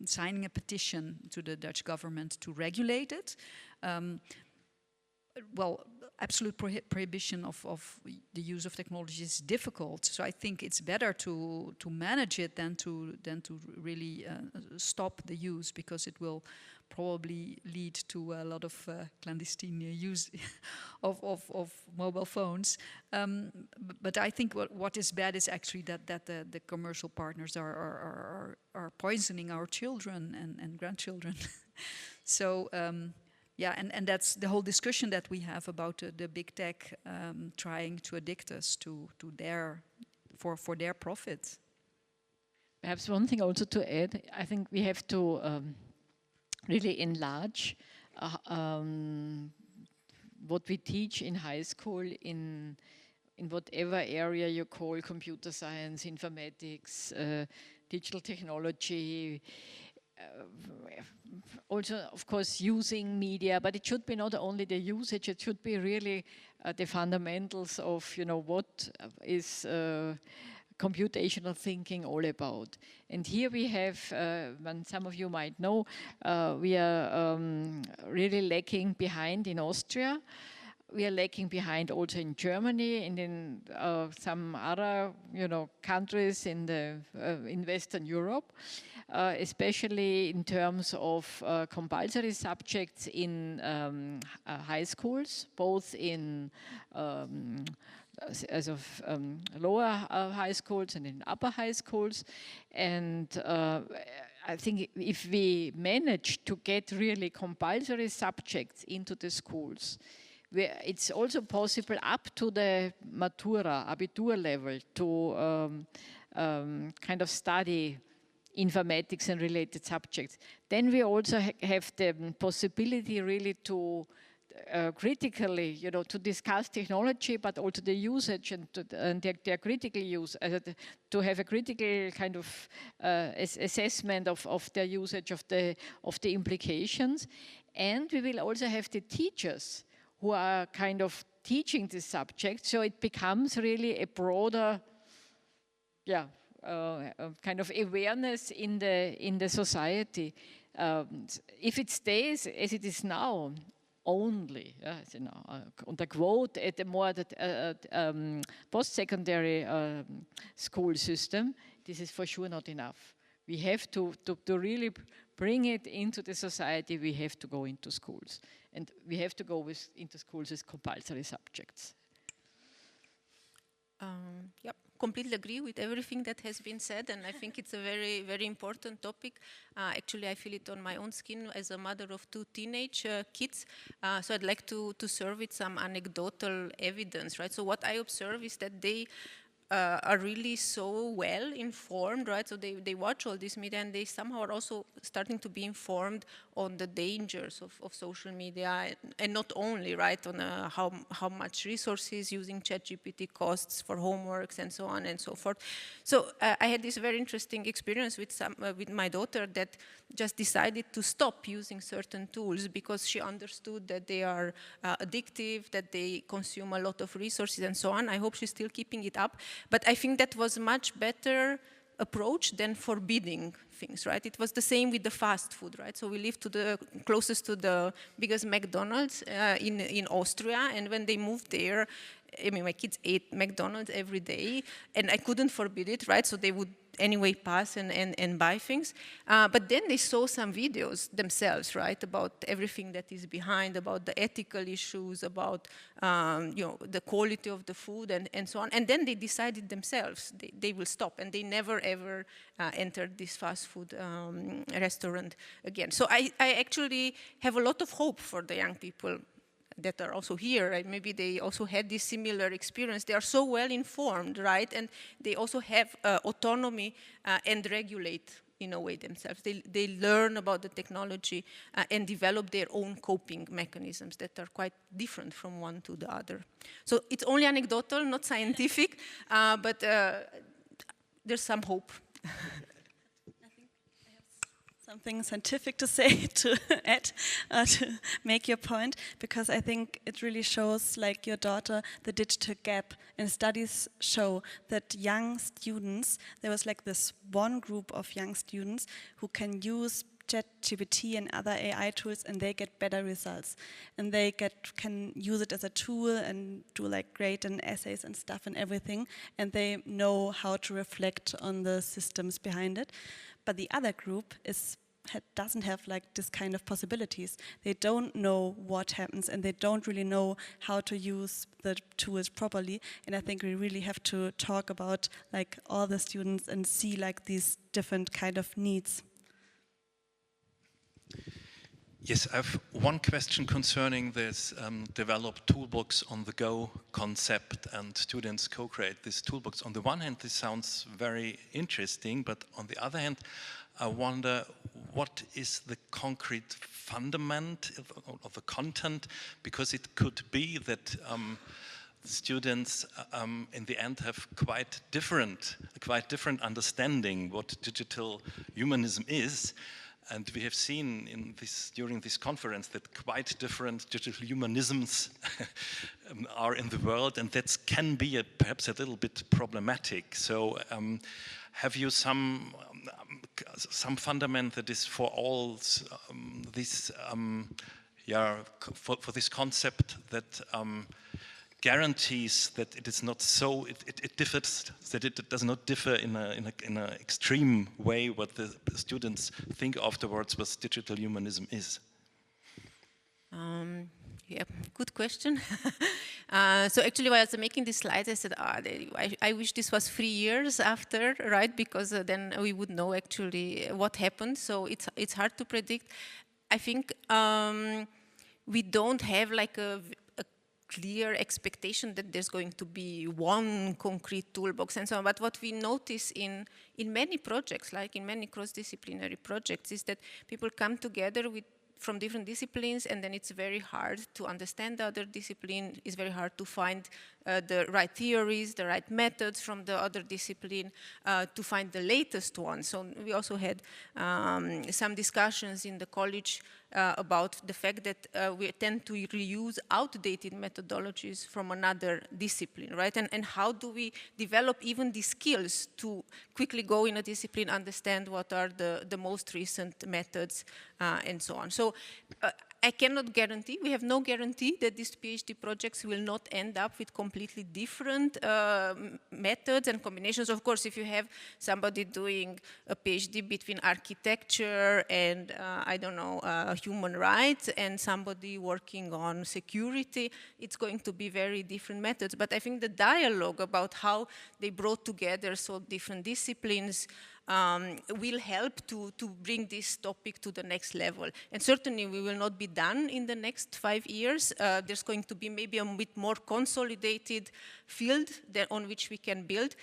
C: signing a petition to the Dutch government to regulate it. Well, absolute prohibition of the use of technology is difficult. So I think it's better to manage it than to really stop the use, because it will probably lead to a lot of clandestine use of mobile phones. But I think what is bad is actually that the commercial partners are poisoning our children and grandchildren. So. Yeah, and that's the whole discussion that we have about the big tech trying to addict us to for their profit.
A: Perhaps one thing also to add, I think we have to really enlarge what we teach in high school in whatever area you call computer science, informatics, digital technology. Also, of course, using media, but it should be not only the usage, it should be really the fundamentals of, what is computational thinking all about. And here we have, and some of you might know, we are really lacking behind in Austria. We are lacking behind also in Germany and in some other, countries in Western Europe. Especially in terms of compulsory subjects in high schools, both in lower high schools and in upper high schools. And I think if we manage to get really compulsory subjects into the schools, it's also possible up to the Matura, Abitur level to kind of study informatics and related subjects. Then we also have the possibility really to critically, you know, to discuss technology, but also the usage and their critical use, to have a critical kind of assessment of their usage, of the implications. And we will also have the teachers who are kind of teaching this subject, so it becomes really a broader, kind of awareness in the society. If it stays as it is now, only, you know, on the quote at the more post-secondary school system, this is for sure not enough. We have to really bring it into the society. We have to go into schools, and we have to go into schools as compulsory subjects.
E: Yep, completely agree with everything that has been said, and I think it's a very, very important topic. Actually, I feel it on my own skin as a mother of 2 teenage kids. So I'd like to serve with some anecdotal evidence, right? So what I observe is that they are really so well informed, right? So they watch all this media, and they somehow are also starting to be informed on the dangers of social media, and not only, right, on how much resources using ChatGPT costs for homeworks and so on and so forth. So I had this very interesting experience with my daughter that just decided to stop using certain tools because she understood that they are addictive, that they consume a lot of resources and so on. I hope she's still keeping it up. But I think that was much better approach than forbidding things, right? It was the same with the fast food, right? So we lived closest to the biggest McDonald's in Austria, and when they moved there, I mean, my kids ate McDonald's every day, and I couldn't forbid it, right? So they would anyway pass and buy things. But then they saw some videos themselves, right, about everything that is behind, about the ethical issues, about you know, the quality of the food and so on. And then they decided themselves they will stop, and they never ever entered this fast food restaurant again. So I actually have a lot of hope for the young people that are also here, right? Maybe they also had this similar experience. They are so well informed, right? And they also have autonomy and regulate in a way themselves. They learn about the technology and develop their own coping mechanisms that are quite different from one to the other. So it's only anecdotal, not scientific, but there's some hope.
D: Something scientific to say, to add, to make your point, because I think it really shows, like your daughter, the digital gap. And studies show that young students, there was like this one group of young students who can use ChatGPT and other AI tools, and they get better results. And they can use it as a tool and do like grade and essays and stuff and everything. And they know how to reflect on the systems behind it. But the other group doesn't have like this kind of possibilities. They don't know what happens, and they don't really know how to use the tools properly. And I think we really have to talk about like all the students and see like these different kind of needs.
G: Yes, I have one question concerning this developed toolbox on the go concept, and students co-create this toolbox. On the one hand, this sounds very interesting, but on the other hand, I wonder what is the concrete fundament of the content, because it could be that students in the end have quite different understanding what digital humanism is. And we have seen during this conference that quite different digital humanisms are in the world, and that can be perhaps a little bit problematic. So have you some fundament that is for all this, for this concept that guarantees that it is not so, it differs, that it does not differ in an extreme way what the students think afterwards what digital humanism is?
E: Yeah, good question. So actually, while I was making these slides, I said, I wish this was 3 years after, right? Because then we would know actually what happened. So it's hard to predict. I think we don't have like a clear expectation that there's going to be one concrete toolbox and so on. But what we notice in many projects, like in many cross-disciplinary projects, is that people come together from different disciplines, and then it's very hard to understand the other discipline. It's very hard to find the right theories, the right methods from the other discipline, to find the latest one. So we also had some discussions in the college about the fact that we tend to reuse outdated methodologies from another discipline, right? And how do we develop even the skills to quickly go in a discipline, understand what are the most recent methods, and so on. So I cannot guarantee, we have no guarantee that these PhD projects will not end up with completely different methods and combinations. Of course, if you have somebody doing a PhD between architecture and, I don't know, human rights, and somebody working on security, it's going to be very different methods. But I think the dialogue about how they brought together so different disciplines will help to bring this topic to the next level. And certainly we will not be done in the next 5 years. There's going to be maybe a bit more consolidated field on which we can build,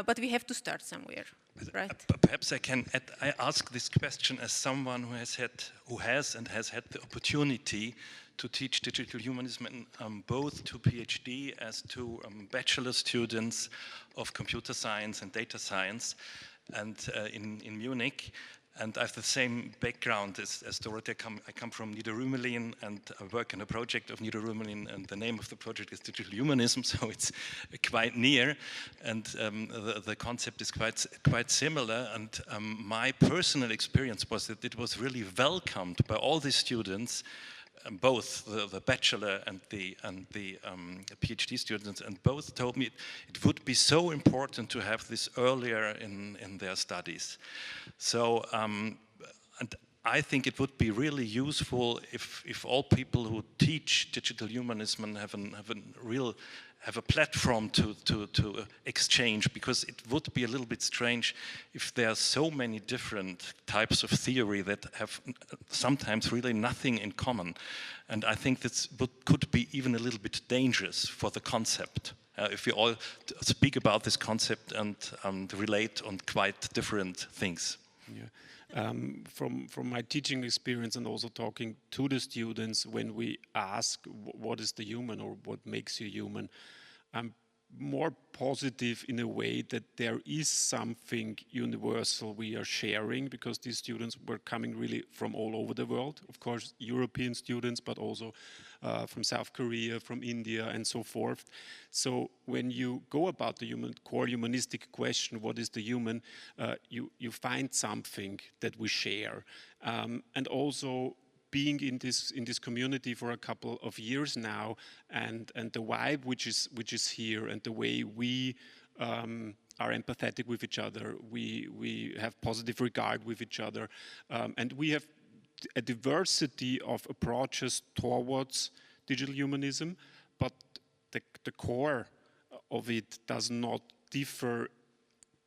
E: but we have to start somewhere. Right.
G: Perhaps I can I ask this question as someone who has had the opportunity to teach digital humanism both to PhD as to bachelor students of computer science and data science, and in Munich, and I have the same background as Dorothea. I come from Niederrümelin, and I work on a project of Niederrümelin, and the name of the project is Digital Humanism, so it's quite near, and the concept is quite similar. And my personal experience was that it was really welcomed by all the students, both the bachelor and the PhD students, and both told me it would be so important to have this earlier in their studies. So, and I think it would be really useful if all people who teach digital humanism have a platform to exchange, because it would be a little bit strange if there are so many different types of theory that have sometimes really nothing in common. And I think this could be even a little bit dangerous for the concept. If we all speak about this concept and relate on quite different things.
B: Yeah. From my teaching experience and also talking to the students, when we ask what is the human or what makes you human, I'm more positive in a way that there is something universal we are sharing, because these students were coming really from all over the world. Of course, European students, but also from South Korea, from India, and so forth. So when you go about the core humanistic question, what is the human, you find something that we share. And also, being in this community for a couple of years now, and the vibe which is here, and the way we are empathetic with each other, we have positive regard with each other, and we have a diversity of approaches towards digital humanism, but the core of it does not differ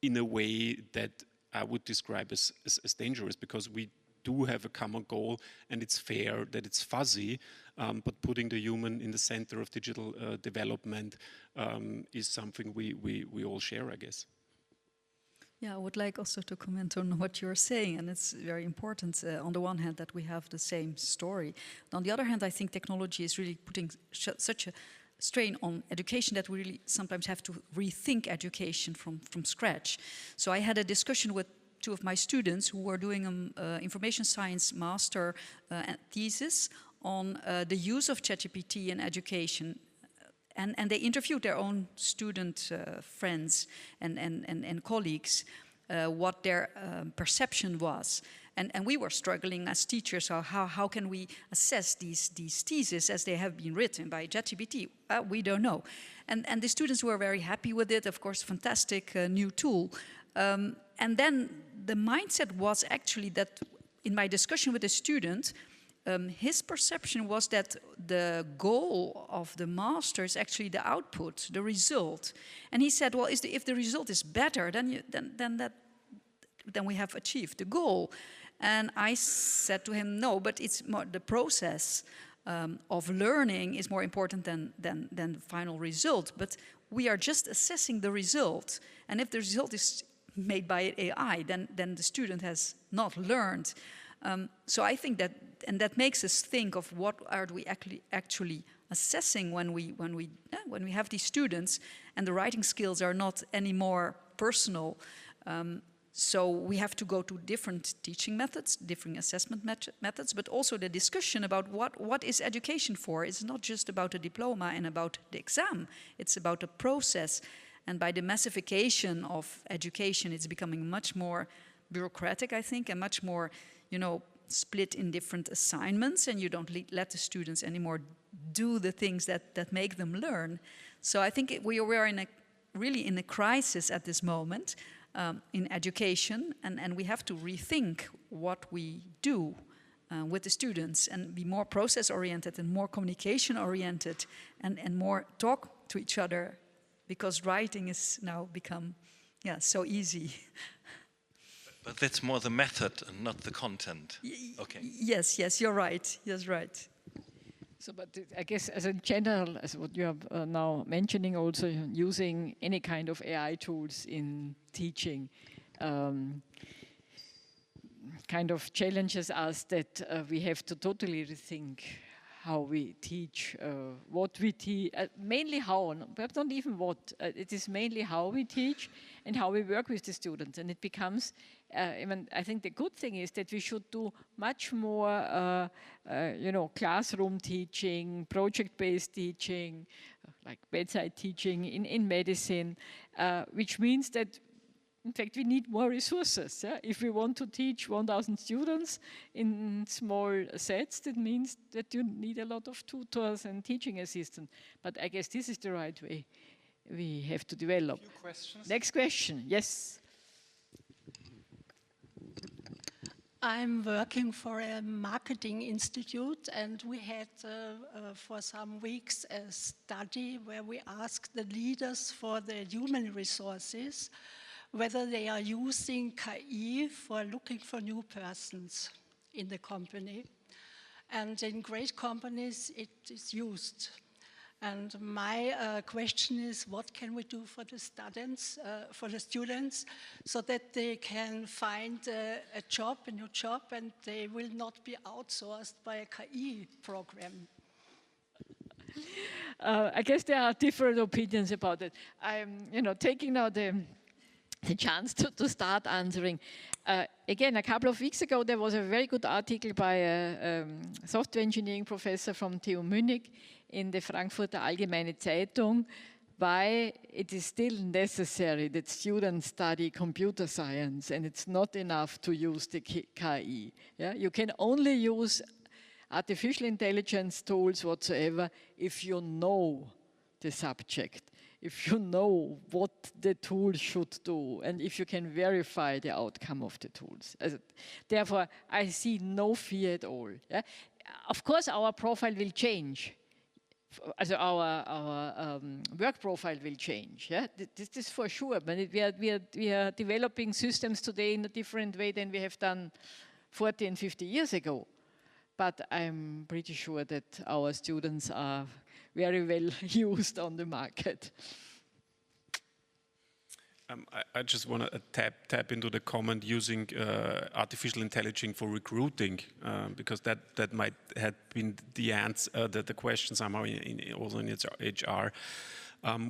B: in a way that I would describe as dangerous, because we do have a common goal, and it's fair that it's fuzzy, but putting the human in the center of digital development is something we all share, I guess.
C: Yeah, I would like also to comment on what you're saying, and it's very important on the one hand that we have the same story. On the other hand, I think technology is really putting such a strain on education that we really sometimes have to rethink education from scratch. So I had a discussion with two of my students who were doing an information science master thesis on the use of ChatGPT in education. And they interviewed their own student friends and colleagues what their perception was. And we were struggling as teachers, so how can we assess these theses as they have been written by ChatGPT? We don't know. And the students were very happy with it, of course, fantastic new tool. And then the mindset was actually that in my discussion with the student, his perception was that the goal of the master is actually the output, the result. And he said, well, if the result is better, then we have achieved the goal. And I said to him, no, but it's more the process of learning is more important than the final result. But we are just assessing the result. And if the result is made by AI, then the student has not learned. So I think that, and that makes us think of what are we actually assessing when we have these students, and the writing skills are not anymore personal. So we have to go to different teaching methods, different assessment methods, but also the discussion about what is education for. It's not just about a diploma and about the exam. It's about a process. And by the massification of education, it's becoming much more bureaucratic, I think, and much more, split in different assignments, and you don't let the students anymore do the things that make them learn. So I think we are really in a crisis at this moment in education, and we have to rethink what we do with the students and be more process-oriented and more communication-oriented and more talk to each other, because writing is now become so easy.
G: But that's more the method and not the content. Okay.
C: Yes, you're right. Yes, right.
A: So, but I guess as a general, as what you are now mentioning, also using any kind of AI tools in teaching kind of challenges us that we have to totally rethink how we teach, what we teach, mainly how, perhaps not even what, it is mainly how we teach and how we work with the students. And it becomes, I think the good thing is that we should do much more, classroom teaching, project-based teaching, like bedside teaching in medicine, which means that in fact, we need more resources. Yeah? If we want to teach 1,000 students in small sets, that means that you need a lot of tutors and teaching assistants. But I guess this is the right way we have to develop.
H: A few questions.
A: Next question, yes.
I: I'm working for a marketing institute, and we had for some weeks a study where we asked the leaders for the human resources whether they are using KI for looking for new persons in the company. And in great companies, it is used. And my question is, what can we do for the students, so that they can find a new job, and they will not be outsourced by a KI program?
A: I guess there are different opinions about it. I'm, taking now the chance to start answering. Again, a couple of weeks ago, there was a very good article by a software engineering professor from TU Munich in the Frankfurter Allgemeine Zeitung, why it is still necessary that students study computer science, and it's not enough to use the KI. Yeah? You can only use artificial intelligence tools whatsoever if you know the subject, if you know what the tool should do, and if you can verify the outcome of the tools. Therefore, I see no fear at all. Yeah? Of course, our profile will change. Our work profile will change. Yeah? This is for sure. But we are developing systems today in a different way than we have done 40 and 50 years ago. But I'm pretty sure that our students are very well used on the market.
B: I just want to tap into the comment using artificial intelligence for recruiting, because that might have been the answer, the question somehow also in HR.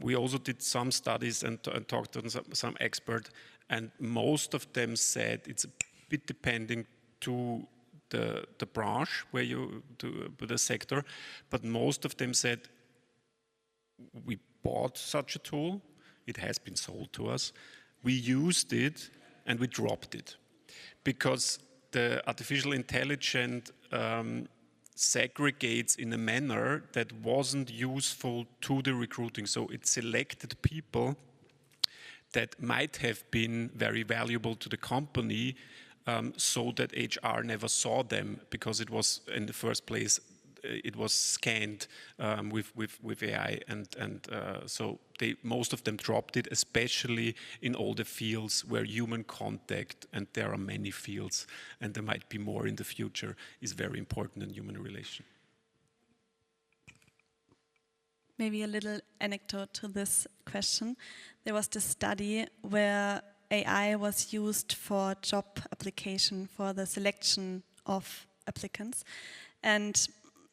B: We also did some studies and talked to some experts, and most of them said it's a bit depending to the branch where the sector, but most of them said we bought such a tool, it has been sold to us, we used it and we dropped it because the artificial intelligence segregates in a manner that wasn't useful to the recruiting. So it selected people that might have been very valuable to the company, so that HR never saw them because it was in the first place it was scanned with AI, and so most of them dropped it, especially in all the fields where human contact, and there are many fields, and there might be more in the future, is very important in human relation.
D: Maybe a little anecdote to this question. There was this study where AI was used for job application, for the selection of applicants, and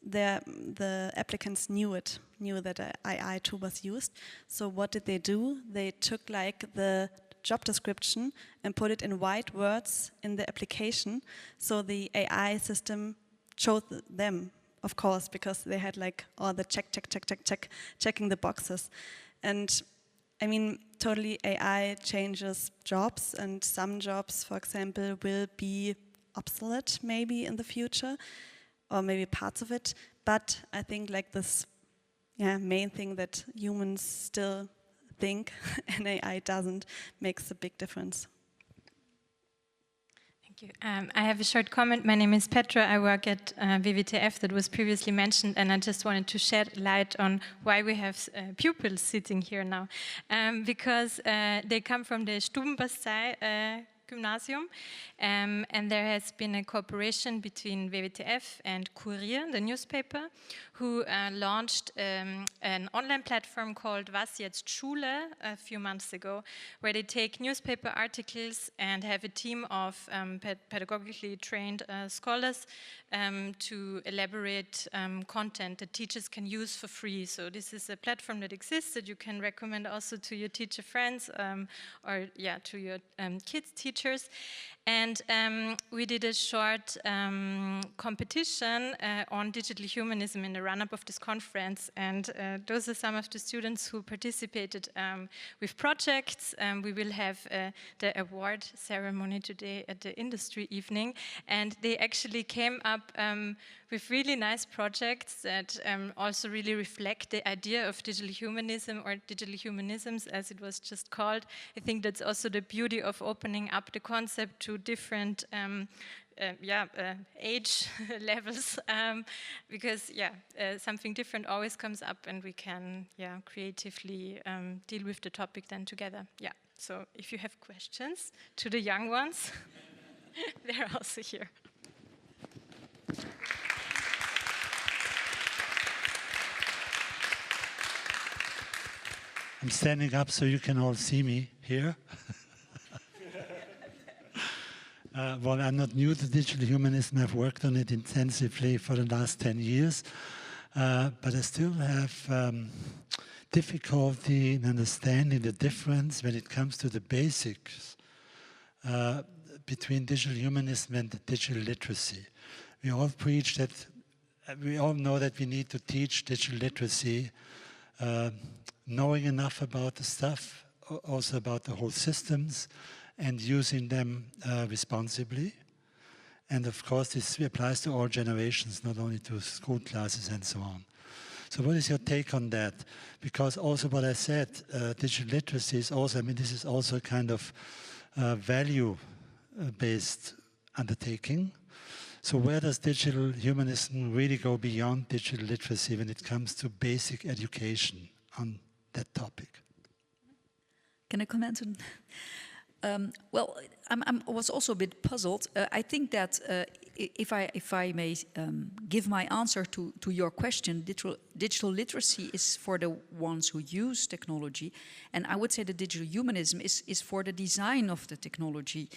D: the applicants knew that an AI tool was used. So what did they do? They took like the job description and put it in white words in the application. So the AI system chose them, of course, because they had like all the checking the boxes. And I mean, totally AI changes jobs, and some jobs, for example, will be obsolete maybe in the future, or maybe parts of it, but I think like this main thing that humans still think and AI doesn't makes a big difference.
H: Thank you. I have a short comment. My name is Petra. I work at WWTF that was previously mentioned, and I just wanted to shed light on why we have pupils sitting here now. Because they come from the Stubenbastei Gymnasium, and there has been a cooperation between WWTF and Kurier, the newspaper, who launched an online platform called Was jetzt Schule a few months ago, where they take newspaper articles and have a team of pedagogically trained scholars to elaborate content that teachers can use for free. So this is a platform that exists that you can recommend also to your teacher friends or to your kids' teachers. And we did a short competition on digital humanism in the run-up of this conference, and those are some of the students who participated with projects. We will have the award ceremony today at the industry evening, and they actually came up with really nice projects that also really reflect the idea of digital humanism, or digital humanisms as it was just called. I think that's also the beauty of opening up the concept to different age levels, because something different always comes up, and we can creatively deal with the topic then together. So if you have questions to the young ones, they're also here.
J: I'm standing up so you can all see me here. Well, I'm not new to digital humanism. I've worked on it intensively for the last 10 years. But I still have difficulty in understanding the difference when it comes to the basics between digital humanism and digital literacy. We all preach that, we all know that we need to teach digital literacy, knowing enough about the stuff, also about the whole systems, and using them responsibly. And of course, this applies to all generations, not only to school classes and so on. So what is your take on that? Because also what I said, digital literacy is also, I mean, this is also a kind of value-based undertaking. So where does digital humanism really go beyond digital literacy when it comes to basic education on that topic?
C: Can I comment on? Well, I was also a bit puzzled. I think that if I may give my answer to your question, digital literacy is for the ones who use technology, and I would say that digital humanism is for the design of the technology.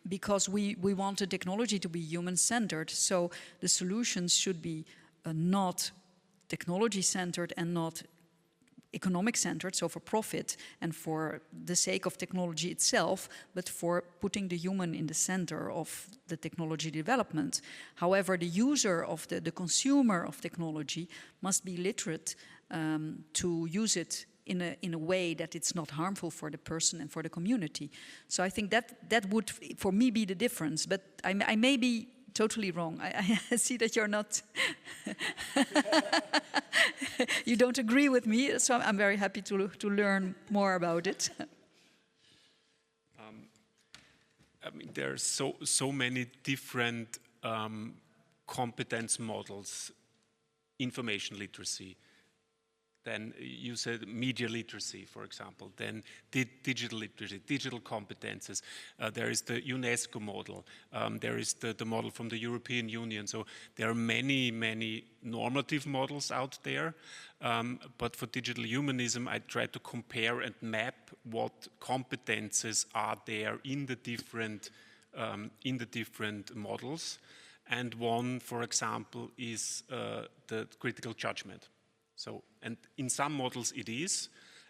C: Because we want the technology to be human-centered, so the solutions should be not technology-centered and not economic-centered, so for profit and for the sake of technology itself, but for putting the human in the center of the technology development. However, the user of the consumer of technology must be literate to use it in a way that it's not harmful for the person and for the community. So I think that would, for me, be the difference. But I may be totally wrong. I see that you're not... You don't agree with me, so I'm very happy to learn more about it.
B: I mean, there are so many different competence models. Information literacy. Then you said media literacy, for example. Then digital literacy, digital competences. There is the UNESCO model. There is the model from the European Union. So there are many normative models out there. But for digital humanism, I try to compare and map what competences are there in the different models. And one, for example, is the critical judgment. So, and in some models it is,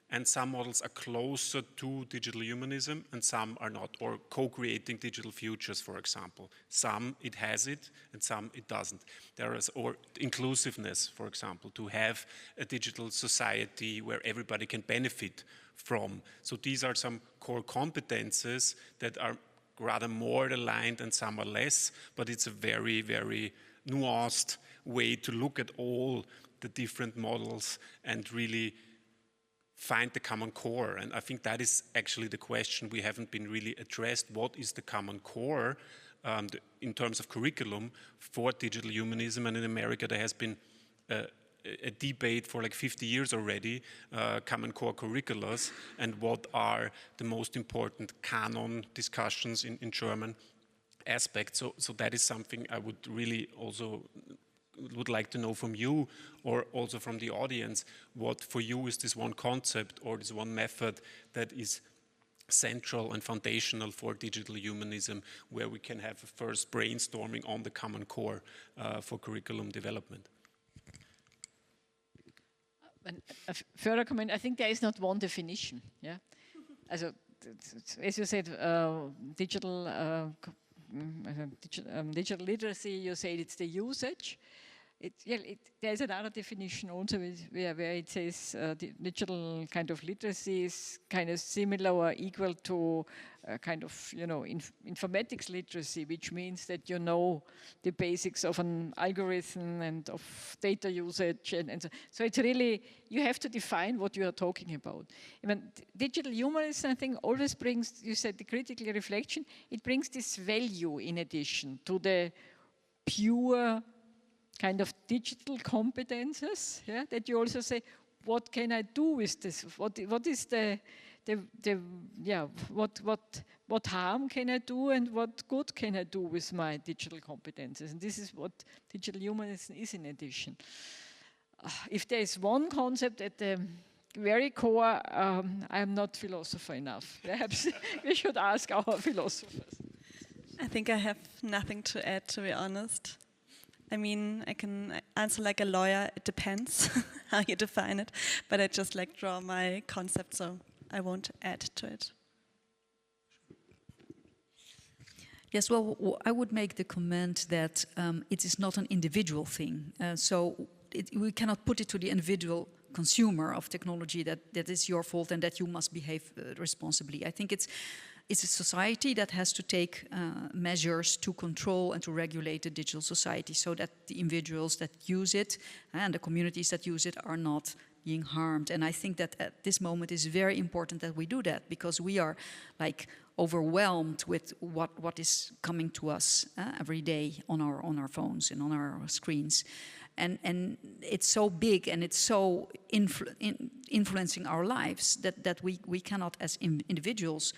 B: and some models are closer to digital humanism and some are not, or co-creating digital futures, for example. Some it has it and some it doesn't. There is, or inclusiveness, for example, to have a digital society where everybody can benefit from. So these are some core competences that are rather more aligned and some are less, but it's a very nuanced way to look at all the different models and really find the common core. And I think that is actually the question we haven't been really addressed. What is the common core in terms of curriculum for digital humanism? And in America there has been a debate for like 50 years already, common core curriculums, and what are the most important canon discussions in German aspects. So that is something I would really also would like to know from you, or also from the audience, what for you is this one concept or this one method that is central and foundational for digital humanism, where we can have a first brainstorming on the common core for curriculum development.
A: And a further comment, I think there is not one definition. Yeah, also, as you said, digital literacy. You said it's the usage. There's another definition also where it says digital kind of literacy is kind of similar or equal to kind of, informatics literacy, which means that you know the basics of an algorithm and of data usage. And so it's really, you have to define what you are talking about. Even digital humanism, I think, always brings, you said the critical reflection, it brings this value in addition to the pure kind of digital competences, yeah, that you also say, what can I do with this? What is what harm can I do and what good can I do with my digital competences? And this is what digital humanism is in addition. If there is one concept at the very core, I am not philosopher enough. Perhaps we should ask our philosophers.
D: I think I have nothing to add, to be honest. I mean, I can answer like a lawyer, it depends how you define it, but I just like draw my concept, so I won't add to it.
C: Yes, well, I would make the comment that it is not an individual thing. We cannot put it to the individual consumer of technology that is your fault and that you must behave responsibly. I think it's a society that has to take measures to control and to regulate the digital society so that the individuals that use it and the communities that use it are not being harmed. And I think that at this moment is very important that we do that, because we are like overwhelmed with what is coming to us every day on our phones and on our screens. And it's so big and it's so influencing our lives that we cannot as individuals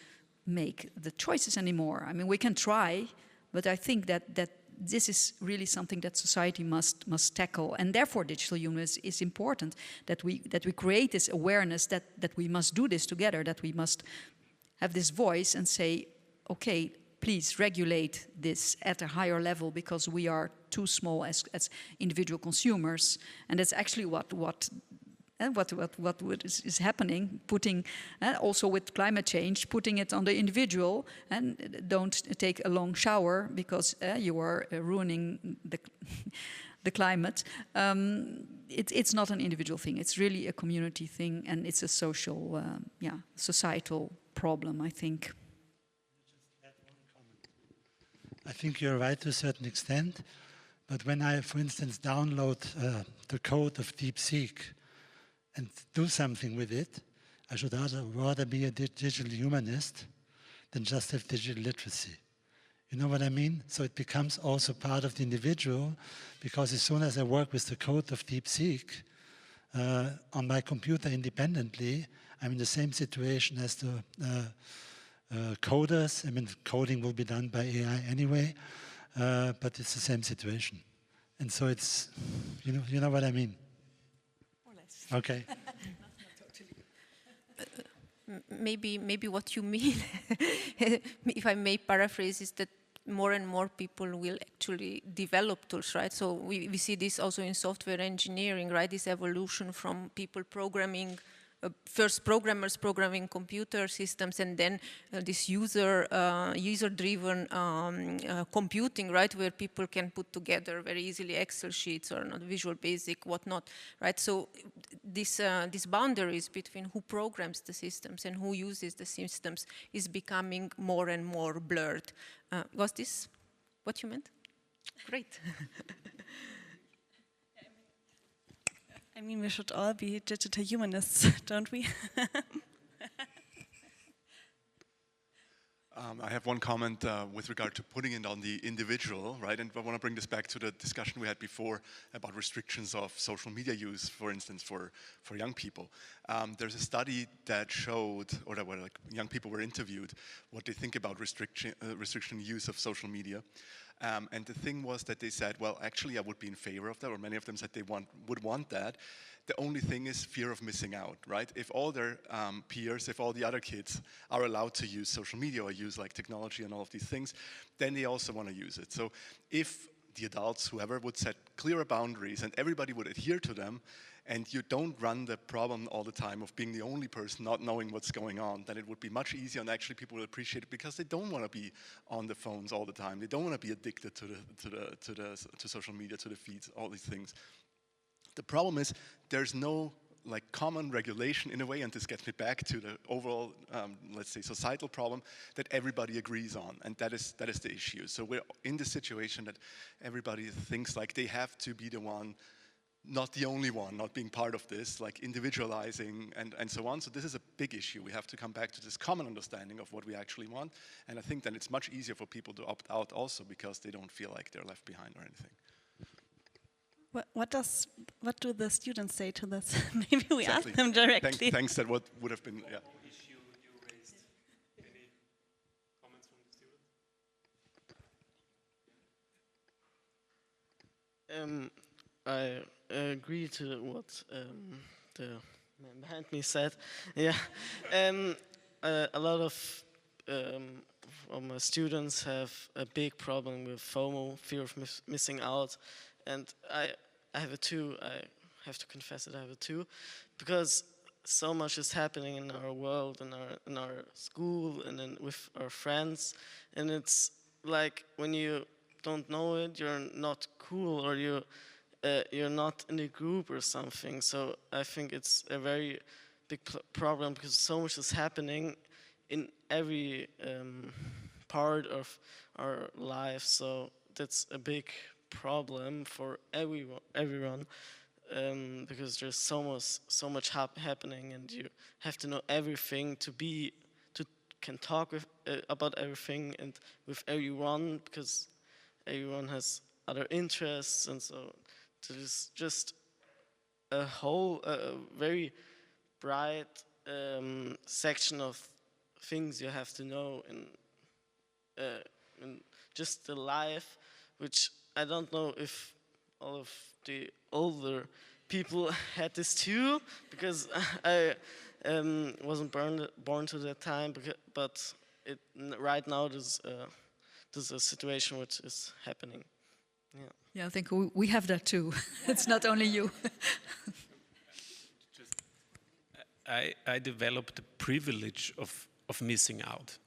C: make the choices anymore. I mean, we can try, but I think that this is really something that society must tackle, and therefore digital humanism is important, that we create this awareness that we must do this together, that we must have this voice and say, okay, please regulate this at a higher level, because we are too small as individual consumers, and that's actually what is happening, putting, also with climate change, putting it on the individual, and don't take a long shower because you are ruining the climate. It's not an individual thing, it's really a community thing, and it's a social, societal problem, I think.
J: I think you're right to a certain extent, but when I, for instance, download the code of DeepSeek and do something with it, I should rather be a digital humanist than just have digital literacy. You know what I mean? So it becomes also part of the individual, because as soon as I work with the code of DeepSeek on my computer independently, I'm in the same situation as the coders. I mean, coding will be done by AI anyway, but it's the same situation. And so it's, you know what I mean? More or less. Okay.
E: Maybe what you mean, if I may paraphrase, is that more and more people will actually develop tools, right? So we see this also in software engineering, right? This evolution from people programming, first programmers programming computer systems, and then this user-driven computing, right? Where people can put together very easily Excel sheets or not Visual Basic, whatnot, right? So this boundaries between who programs the systems and who uses the systems is becoming more and more blurred. Was this what you meant? Great.
D: I mean, we should all be digital humanists, don't we?
K: I have one comment with regard to putting it on the individual, right? And I want to bring this back to the discussion we had before about restrictions of social media use, for instance, for young people. There's a study that showed, or that like young people were interviewed, what they think about restriction use of social media. And the thing was that they said, well, actually, I would be in favor of that, or many of them said they would want that. The only thing is fear of missing out, right? If all their peers, if all the other kids are allowed to use social media or use like technology and all of these things, then they also want to use it. So if the adults, whoever, would set clearer boundaries and everybody would adhere to them, and you don't run the problem all the time of being the only person not knowing what's going on, then it would be much easier, and actually people will appreciate it because they don't want to be on the phones all the time. They don't want to be addicted to social media, to the feeds, all these things. The problem is there's no like common regulation in a way, and this gets me back to the overall, let's say, societal problem that everybody agrees on, and that is the issue. So we're in the situation that everybody thinks like they have to be the one, not the only one, not being part of this, like individualizing and so on. So this is a big issue. We have to come back to this common understanding of what we actually want, and I think then it's much easier for people to opt out also because they don't feel like they're left behind or anything.
D: What do the students say to this? Maybe we ask them directly.
K: Thanks. That what would have been. Yeah.
B: Issue you raised. Any comments from the students?
L: I agree to what the man behind me said. Yeah, a lot of my students have a big problem with FOMO, fear of missing out. And I have it too. I have to confess that I have it too, because so much is happening in our world, in our school, and then with our friends. And it's like when you don't know it, you're not cool, or you're not in a group or something. So I think it's a very big problem because so much is happening in every part of our life. So that's a big problem for everyone, because there's so much happening, and you have to know everything can talk with about everything and with everyone, because everyone has other interests, and so there's just a whole very bright section of things you have to know in just the life, which I don't know if all of the older people had this too, because I wasn't born to that time, but right now there's a situation which is happening.
C: Yeah, I think we have that too. It's not only you.
B: I developed the privilege of missing out.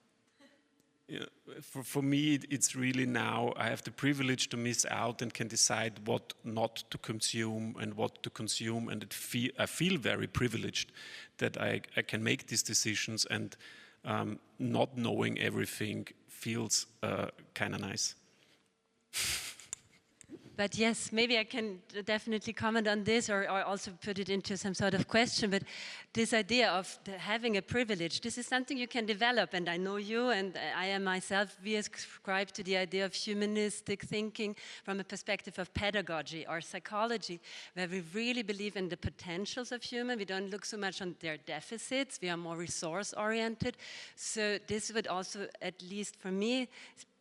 B: Yeah, for me, it's really now I have the privilege to miss out and can decide what not to consume and what to consume, and I feel very privileged that I can make these decisions, and not knowing everything feels kind of nice.
M: But yes, maybe I can definitely comment on this or also put it into some sort of question. But this idea of having a privilege, this is something you can develop. And I know you and I am myself, we ascribe to the idea of humanistic thinking from a perspective of pedagogy or psychology, where we really believe in the potentials of human. We don't look so much on their deficits. We are more resource-oriented. So this would also, at least for me,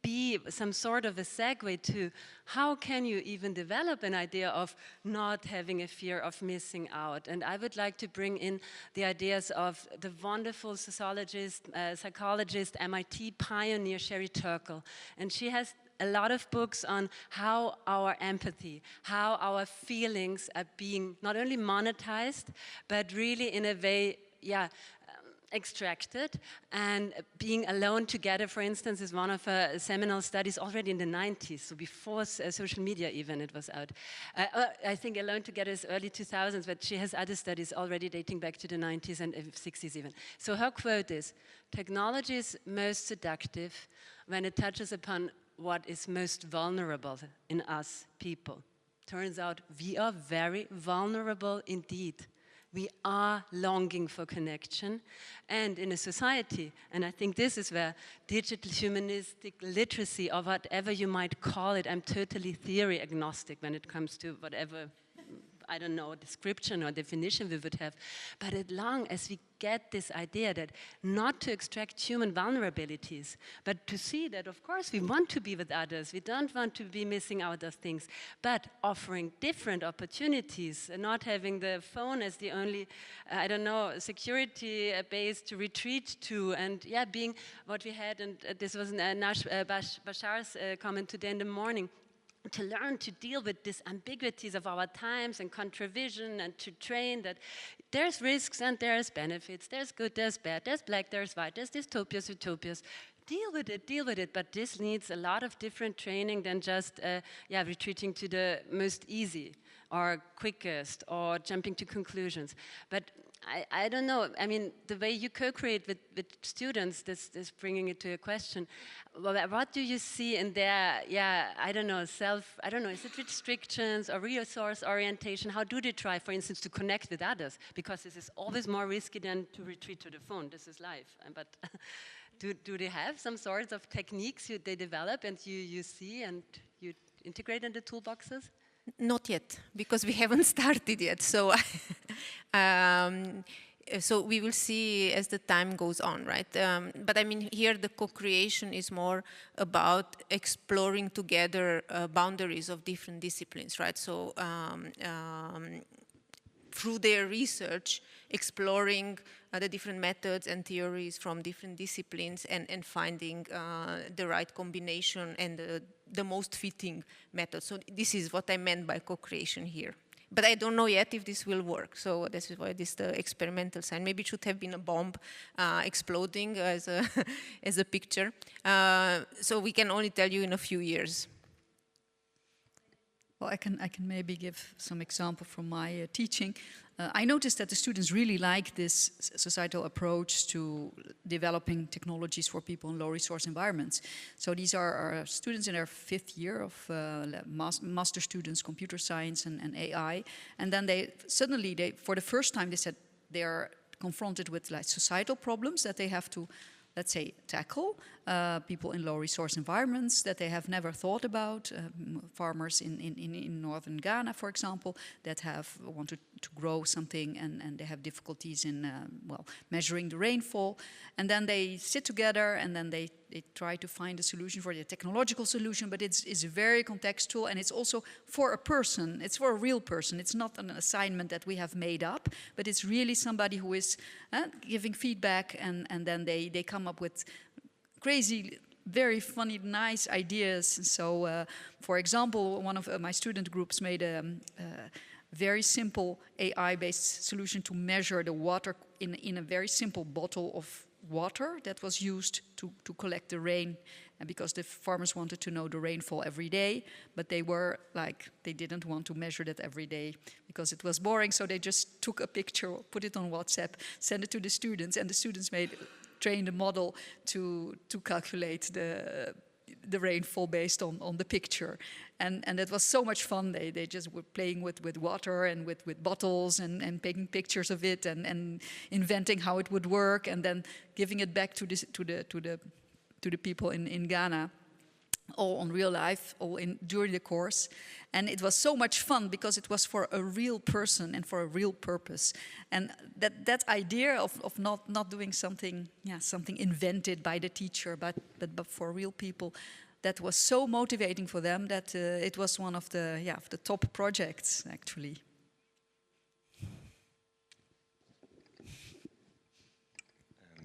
M: be some sort of a segue to how can you even develop an idea of not having a fear of missing out. And I would like to bring in the ideas of the wonderful sociologist, psychologist, MIT pioneer Sherry Turkle. And she has a lot of books on how our empathy, how our feelings are being not only monetized, but really in a way, extracted. And being alone together, for instance, is one of her seminal studies already in the 90s, so before social media even it was out. I think Alone Together is early 2000s, but she has other studies already dating back to the 90s and 60s even. So her quote is, "Technology is most seductive when it touches upon what is most vulnerable in us people." Turns out we are very vulnerable indeed. We are longing for connection, and in a society, and I think this is where digital humanistic literacy, or whatever you might call it, I'm totally theory agnostic when it comes to whatever, I don't know, description or definition we would have, but as long as we get this idea that not to extract human vulnerabilities, but to see that, of course, we want to be with others, we don't want to be missing out of things, but offering different opportunities, and not having the phone as the only, I don't know, security base to retreat to, and being what we had, and this was Bashar's comment today in the morning, to learn to deal with these ambiguities of our times and contravision, and to train that there's risks and there's benefits, there's good, there's bad, there's black, there's white, there's dystopias, utopias. Deal with it, but this needs a lot of different training than just retreating to the most easy or quickest or jumping to conclusions. But I don't know, I mean, the way you co-create with students, this bringing it to a question, what do you see in their, I don't know, is it restrictions or resource orientation? How do they try, for instance, to connect with others? Because this is always more risky than to retreat to the phone, this is life. But do they have some sorts of techniques they develop and you see and you integrate in the toolboxes?
E: Not yet, because we haven't started yet. So, so we will see as the time goes on, right? But I mean, here the co-creation is more about exploring together boundaries of different disciplines, right? So through their research, exploring the different methods and theories from different disciplines and finding the right combination and the most fitting method. So this is what I meant by co-creation here. But I don't know yet if this will work. So this is why this is the experimental sign. Maybe it should have been a bomb exploding as a, as a picture. So we can only tell you in a few years.
C: Well, I can maybe give some example from my teaching. I noticed that the students really like this societal approach to developing technologies for people in low resource environments. So these are our students in their 5th year of master students, computer science and AI. And then they suddenly, for the first time, they said they are confronted with like societal problems that they have to, let's say, tackle, people in low resource environments that they have never thought about, farmers in northern Ghana, for example, that have wanted to grow something and they have difficulties in, measuring the rainfall. And then they sit together and then they try to find a solution for the technological solution, but it's very contextual and it's also for a person, it's for a real person. It's not an assignment that we have made up, but it's really somebody who is giving feedback and then they come up with crazy, very funny, nice ideas. So, for example, one of my student groups made a very simple AI-based solution to measure the water in a very simple bottle of water that was used to collect the rain, and because the farmers wanted to know the rainfall every day, but they were like, they didn't want to measure that every day because it was boring, so they just took a picture, put it on WhatsApp, sent it to the students, and the students trained a model to calculate the rainfall based on the picture. And it was so much fun. They just were playing with water and with bottles and taking pictures of it and inventing how it would work and then giving it back to the people in Ghana, all on real life, during the course. And it was so much fun because it was for a real person and for a real purpose. And that idea of not doing something invented by the teacher, but for real people, that was so motivating for them that it was one of the top projects, actually.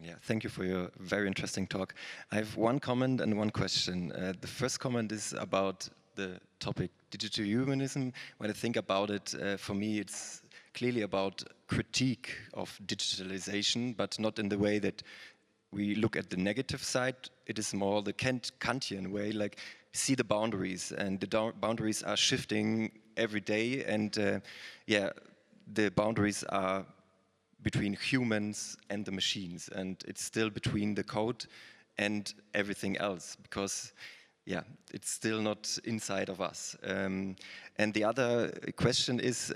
N: Yeah, thank you for your very interesting talk. I have one comment and one question. The first comment is about the topic digital humanism. When I think about it, for me it's clearly about critique of digitalization, but not in the way that we look at the negative side. It is more the Kantian way, like see the boundaries, and the boundaries are shifting every day, and yeah, the boundaries are between humans and the machines, and it's still between the code and everything else, because yeah, it's still not inside of us. And the other question is,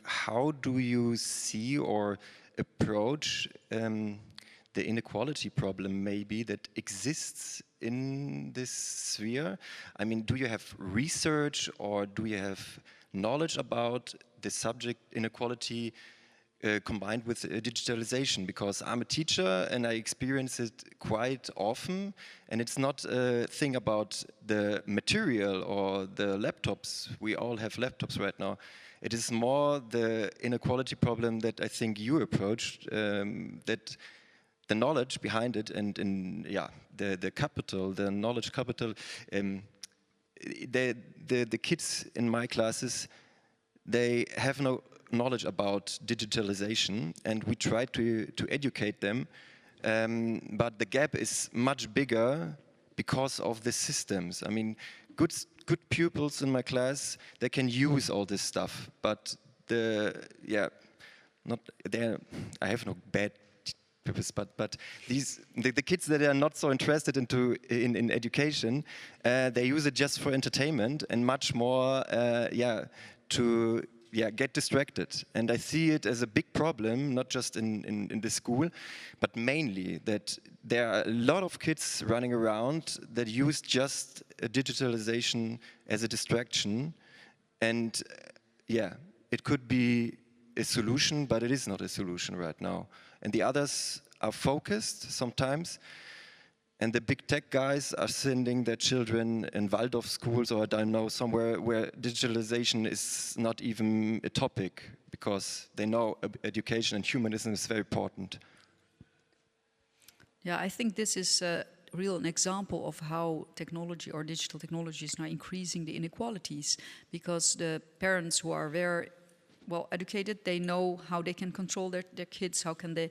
N: how do you see or approach the inequality problem maybe that exists in this sphere? I mean, do you have research or do you have knowledge about the subject inequality combined with digitalization? Because I'm a teacher and I experience it quite often, and it's not a thing about the material or the laptops. We all have laptops right now. It is more the inequality problem that I think you approached, that the knowledge behind it and yeah, the capital, the knowledge capital. The kids in my classes, they have no knowledge about digitalization, and we try to educate them, but the gap is much bigger because of the systems. I mean, good pupils in my class, they can use all this stuff, but I have no bad purpose, but the kids that are not so interested in education, they use it just for entertainment and much more to get distracted. And I see it as a big problem, not just in the school, but mainly that there are a lot of kids running around that use just digitalization as a distraction. And it could be a solution, but it is not a solution right now. And the others are focused sometimes, and the big tech guys are sending their children in Waldorf schools, or I don't know, somewhere where digitalization is not even a topic, because they know education and humanism is very important.
C: Yeah, I think this is an example of how technology or digital technology is now increasing the inequalities, because the parents who are very well educated, they know how they can control their kids, how can they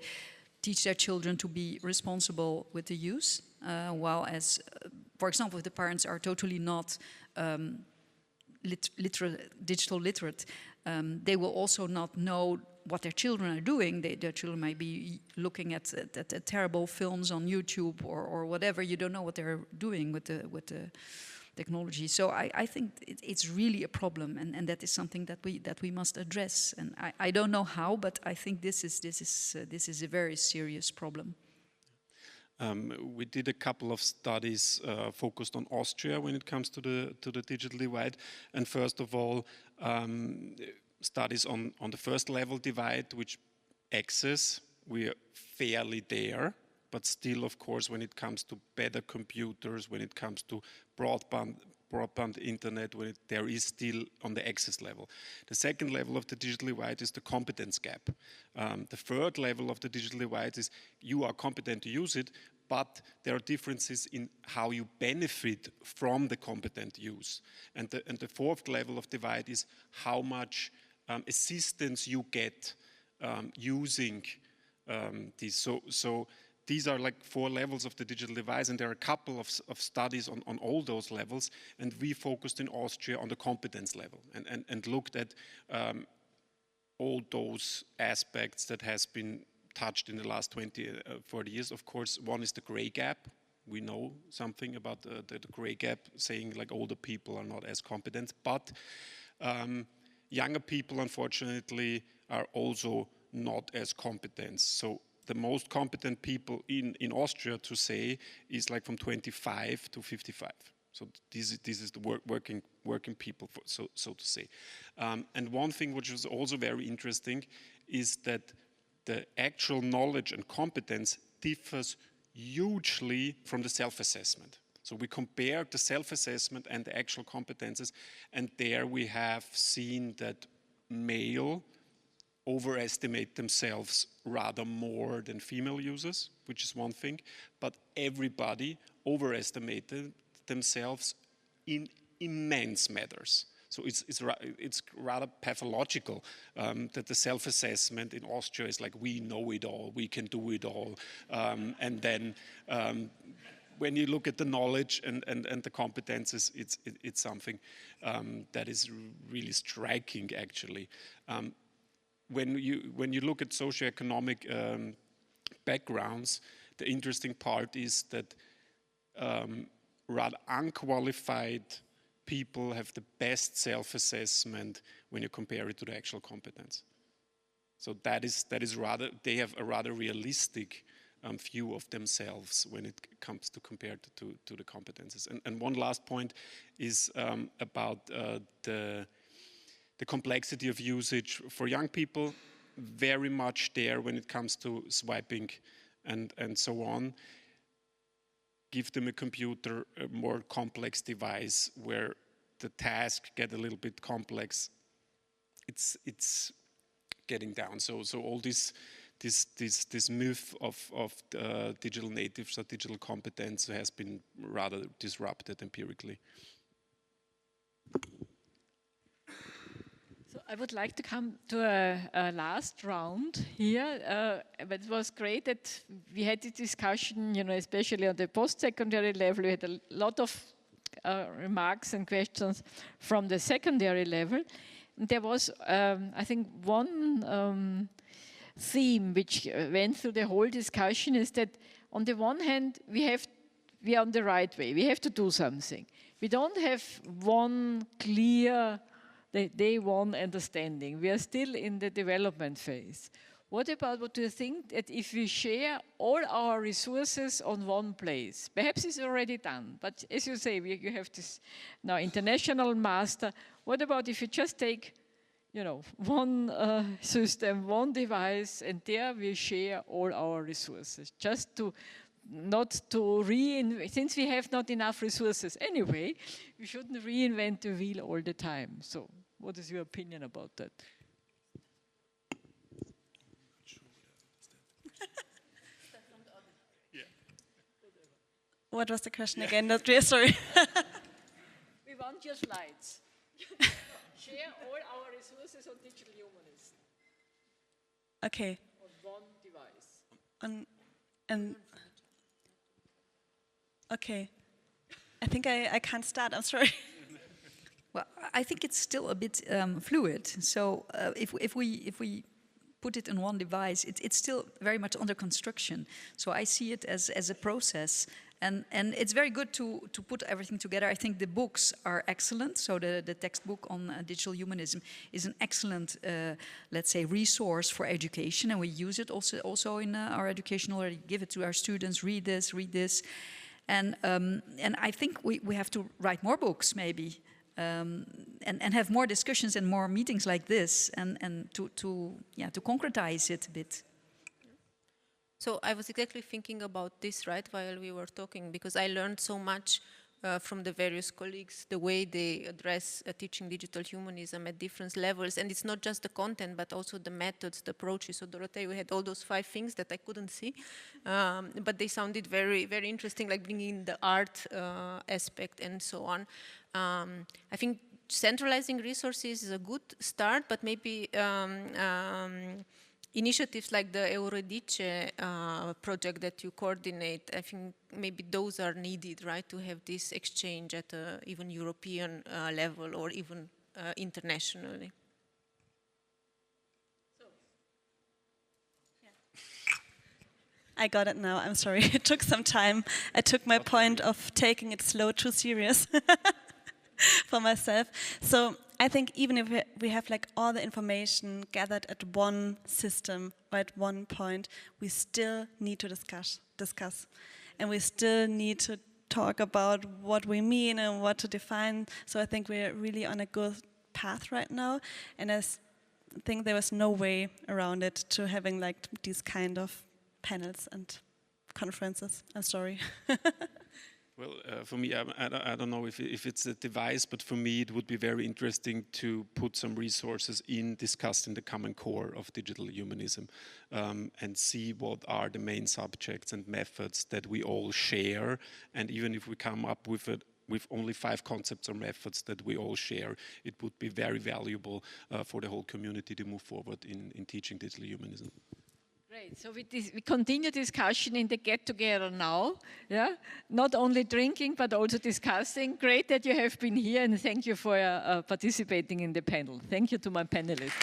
C: teach their children to be responsible with the use, while as, for example, if the parents are totally not digital literate, they will also not know what their children are doing. Their children might be looking at terrible films on YouTube or whatever. You don't know what they're doing with the technology. So I think it's really a problem, and that is something that we must address. And I don't know how, but I think this is a very serious problem.
B: We did a couple of studies focused on Austria when it comes to the digital divide, and first of all, studies on the first level divide, which access, we are fairly there. But still, of course, when it comes to better computers, when it comes to broadband internet, there is still on the access level. The second level of the digital divide is the competence gap. The third level of the digital divide is you are competent to use it, but there are differences in how you benefit from the competent use. And the fourth level of divide is how much assistance you get using this. So these are like 4 levels of the digital divide, and there are a couple of studies on all those levels, and we focused in Austria on the competence level and looked at all those aspects that has been touched in the last 20, 40 years. Of course, one is the gray gap, We know something about the gray gap, saying like older people are not as competent, but younger people, unfortunately, are also not as competent. So the most competent people in Austria, to say, is like from 25 to 55. So this is the working people, so to say. And one thing which is also very interesting is that the actual knowledge and competence differs hugely from the self-assessment. So we compare the self-assessment and the actual competences, and there we have seen that male overestimate themselves rather more than female users, which is one thing, but everybody overestimated themselves in immense matters. So it's rather pathological that the self-assessment in Austria is like, we know it all, we can do it all, and then when you look at the knowledge and the competences, it's something that is really striking, actually. When you look at socioeconomic backgrounds, the interesting part is that rather unqualified people have the best self-assessment when you compare it to the actual competence. So that is rather, they have a rather realistic view of themselves when it comes to compare to the competences. And one last point is about the complexity of usage for young people, very much there when it comes to swiping and so on. Give them a computer, a more complex device where the task get a little bit complex. It's getting down. So all this myth of digital natives or digital competence has been rather disrupted empirically.
A: So I would like to come to a last round here. But it was great that we had this discussion, you know, especially on the post-secondary level. We had a lot of remarks and questions from the secondary level. And there was, I think, one theme which went through the whole discussion is that on the one hand, we are on the right way. We have to do something. We don't have one clear day one understanding. We are still in the development phase. What do you think that if we share all our resources on one place? Perhaps it's already done, but as you say, you have this now international master. What about if you just take, you know, one system, one device, and there we share all our resources, just to not to reinvent, since we have not enough resources anyway, we shouldn't reinvent the wheel all the time. So what is your opinion about that?
D: What was the question again? Not really, sorry.
A: We want your slides. Share all our resources on Digital Humanism.
D: Okay.
A: On one device.
D: Okay. I think I can't start. I'm sorry.
C: Well, I think it's still a bit fluid. So if we put it in one device, it's still very much under construction. So I see it as a process. And it's very good to put everything together. I think the books are excellent. So the textbook on digital humanism is an excellent, let's say, resource for education. And we use it also in our education already. Give it to our students, read this. And I think we have to write more books, maybe. And have more discussions and more meetings like this, and to concretize it a bit.
E: So I was exactly thinking about this, right, while we were talking, because I learned so much from the various colleagues, the way they address teaching digital humanism at different levels. And it's not just the content, but also the methods, the approaches. So Dorothea, we had all those 5 things that I couldn't see, but they sounded very, very interesting, like bringing in the art aspect and so on. I think centralizing resources is a good start, but maybe initiatives like the Vrije project that you coordinate, I think maybe those are needed, right, to have this exchange at even European level or even internationally.
D: I got it now. I'm sorry. It took some time. I took my point of taking it slow too serious for myself. So I think even if we have like all the information gathered at one system or at one point, we still need to discuss. And we still need to talk about what we mean and what to define. So I think we're really on a good path right now. And I think there was no way around it to having like these kind of panels and conferences. I'm sorry.
B: Well, for me, I don't know if it's a device, but for me it would be very interesting to put some resources in discussing the common core of digital humanism and see what are the main subjects and methods that we all share. And even if we come up with only 5 concepts or methods that we all share, it would be very valuable for the whole community to move forward in teaching digital humanism.
A: Great. So we continue discussion in the get-together now. Yeah, not only drinking but also discussing. Great that you have been here, and thank you for participating in the panel. Thank you to my panelists.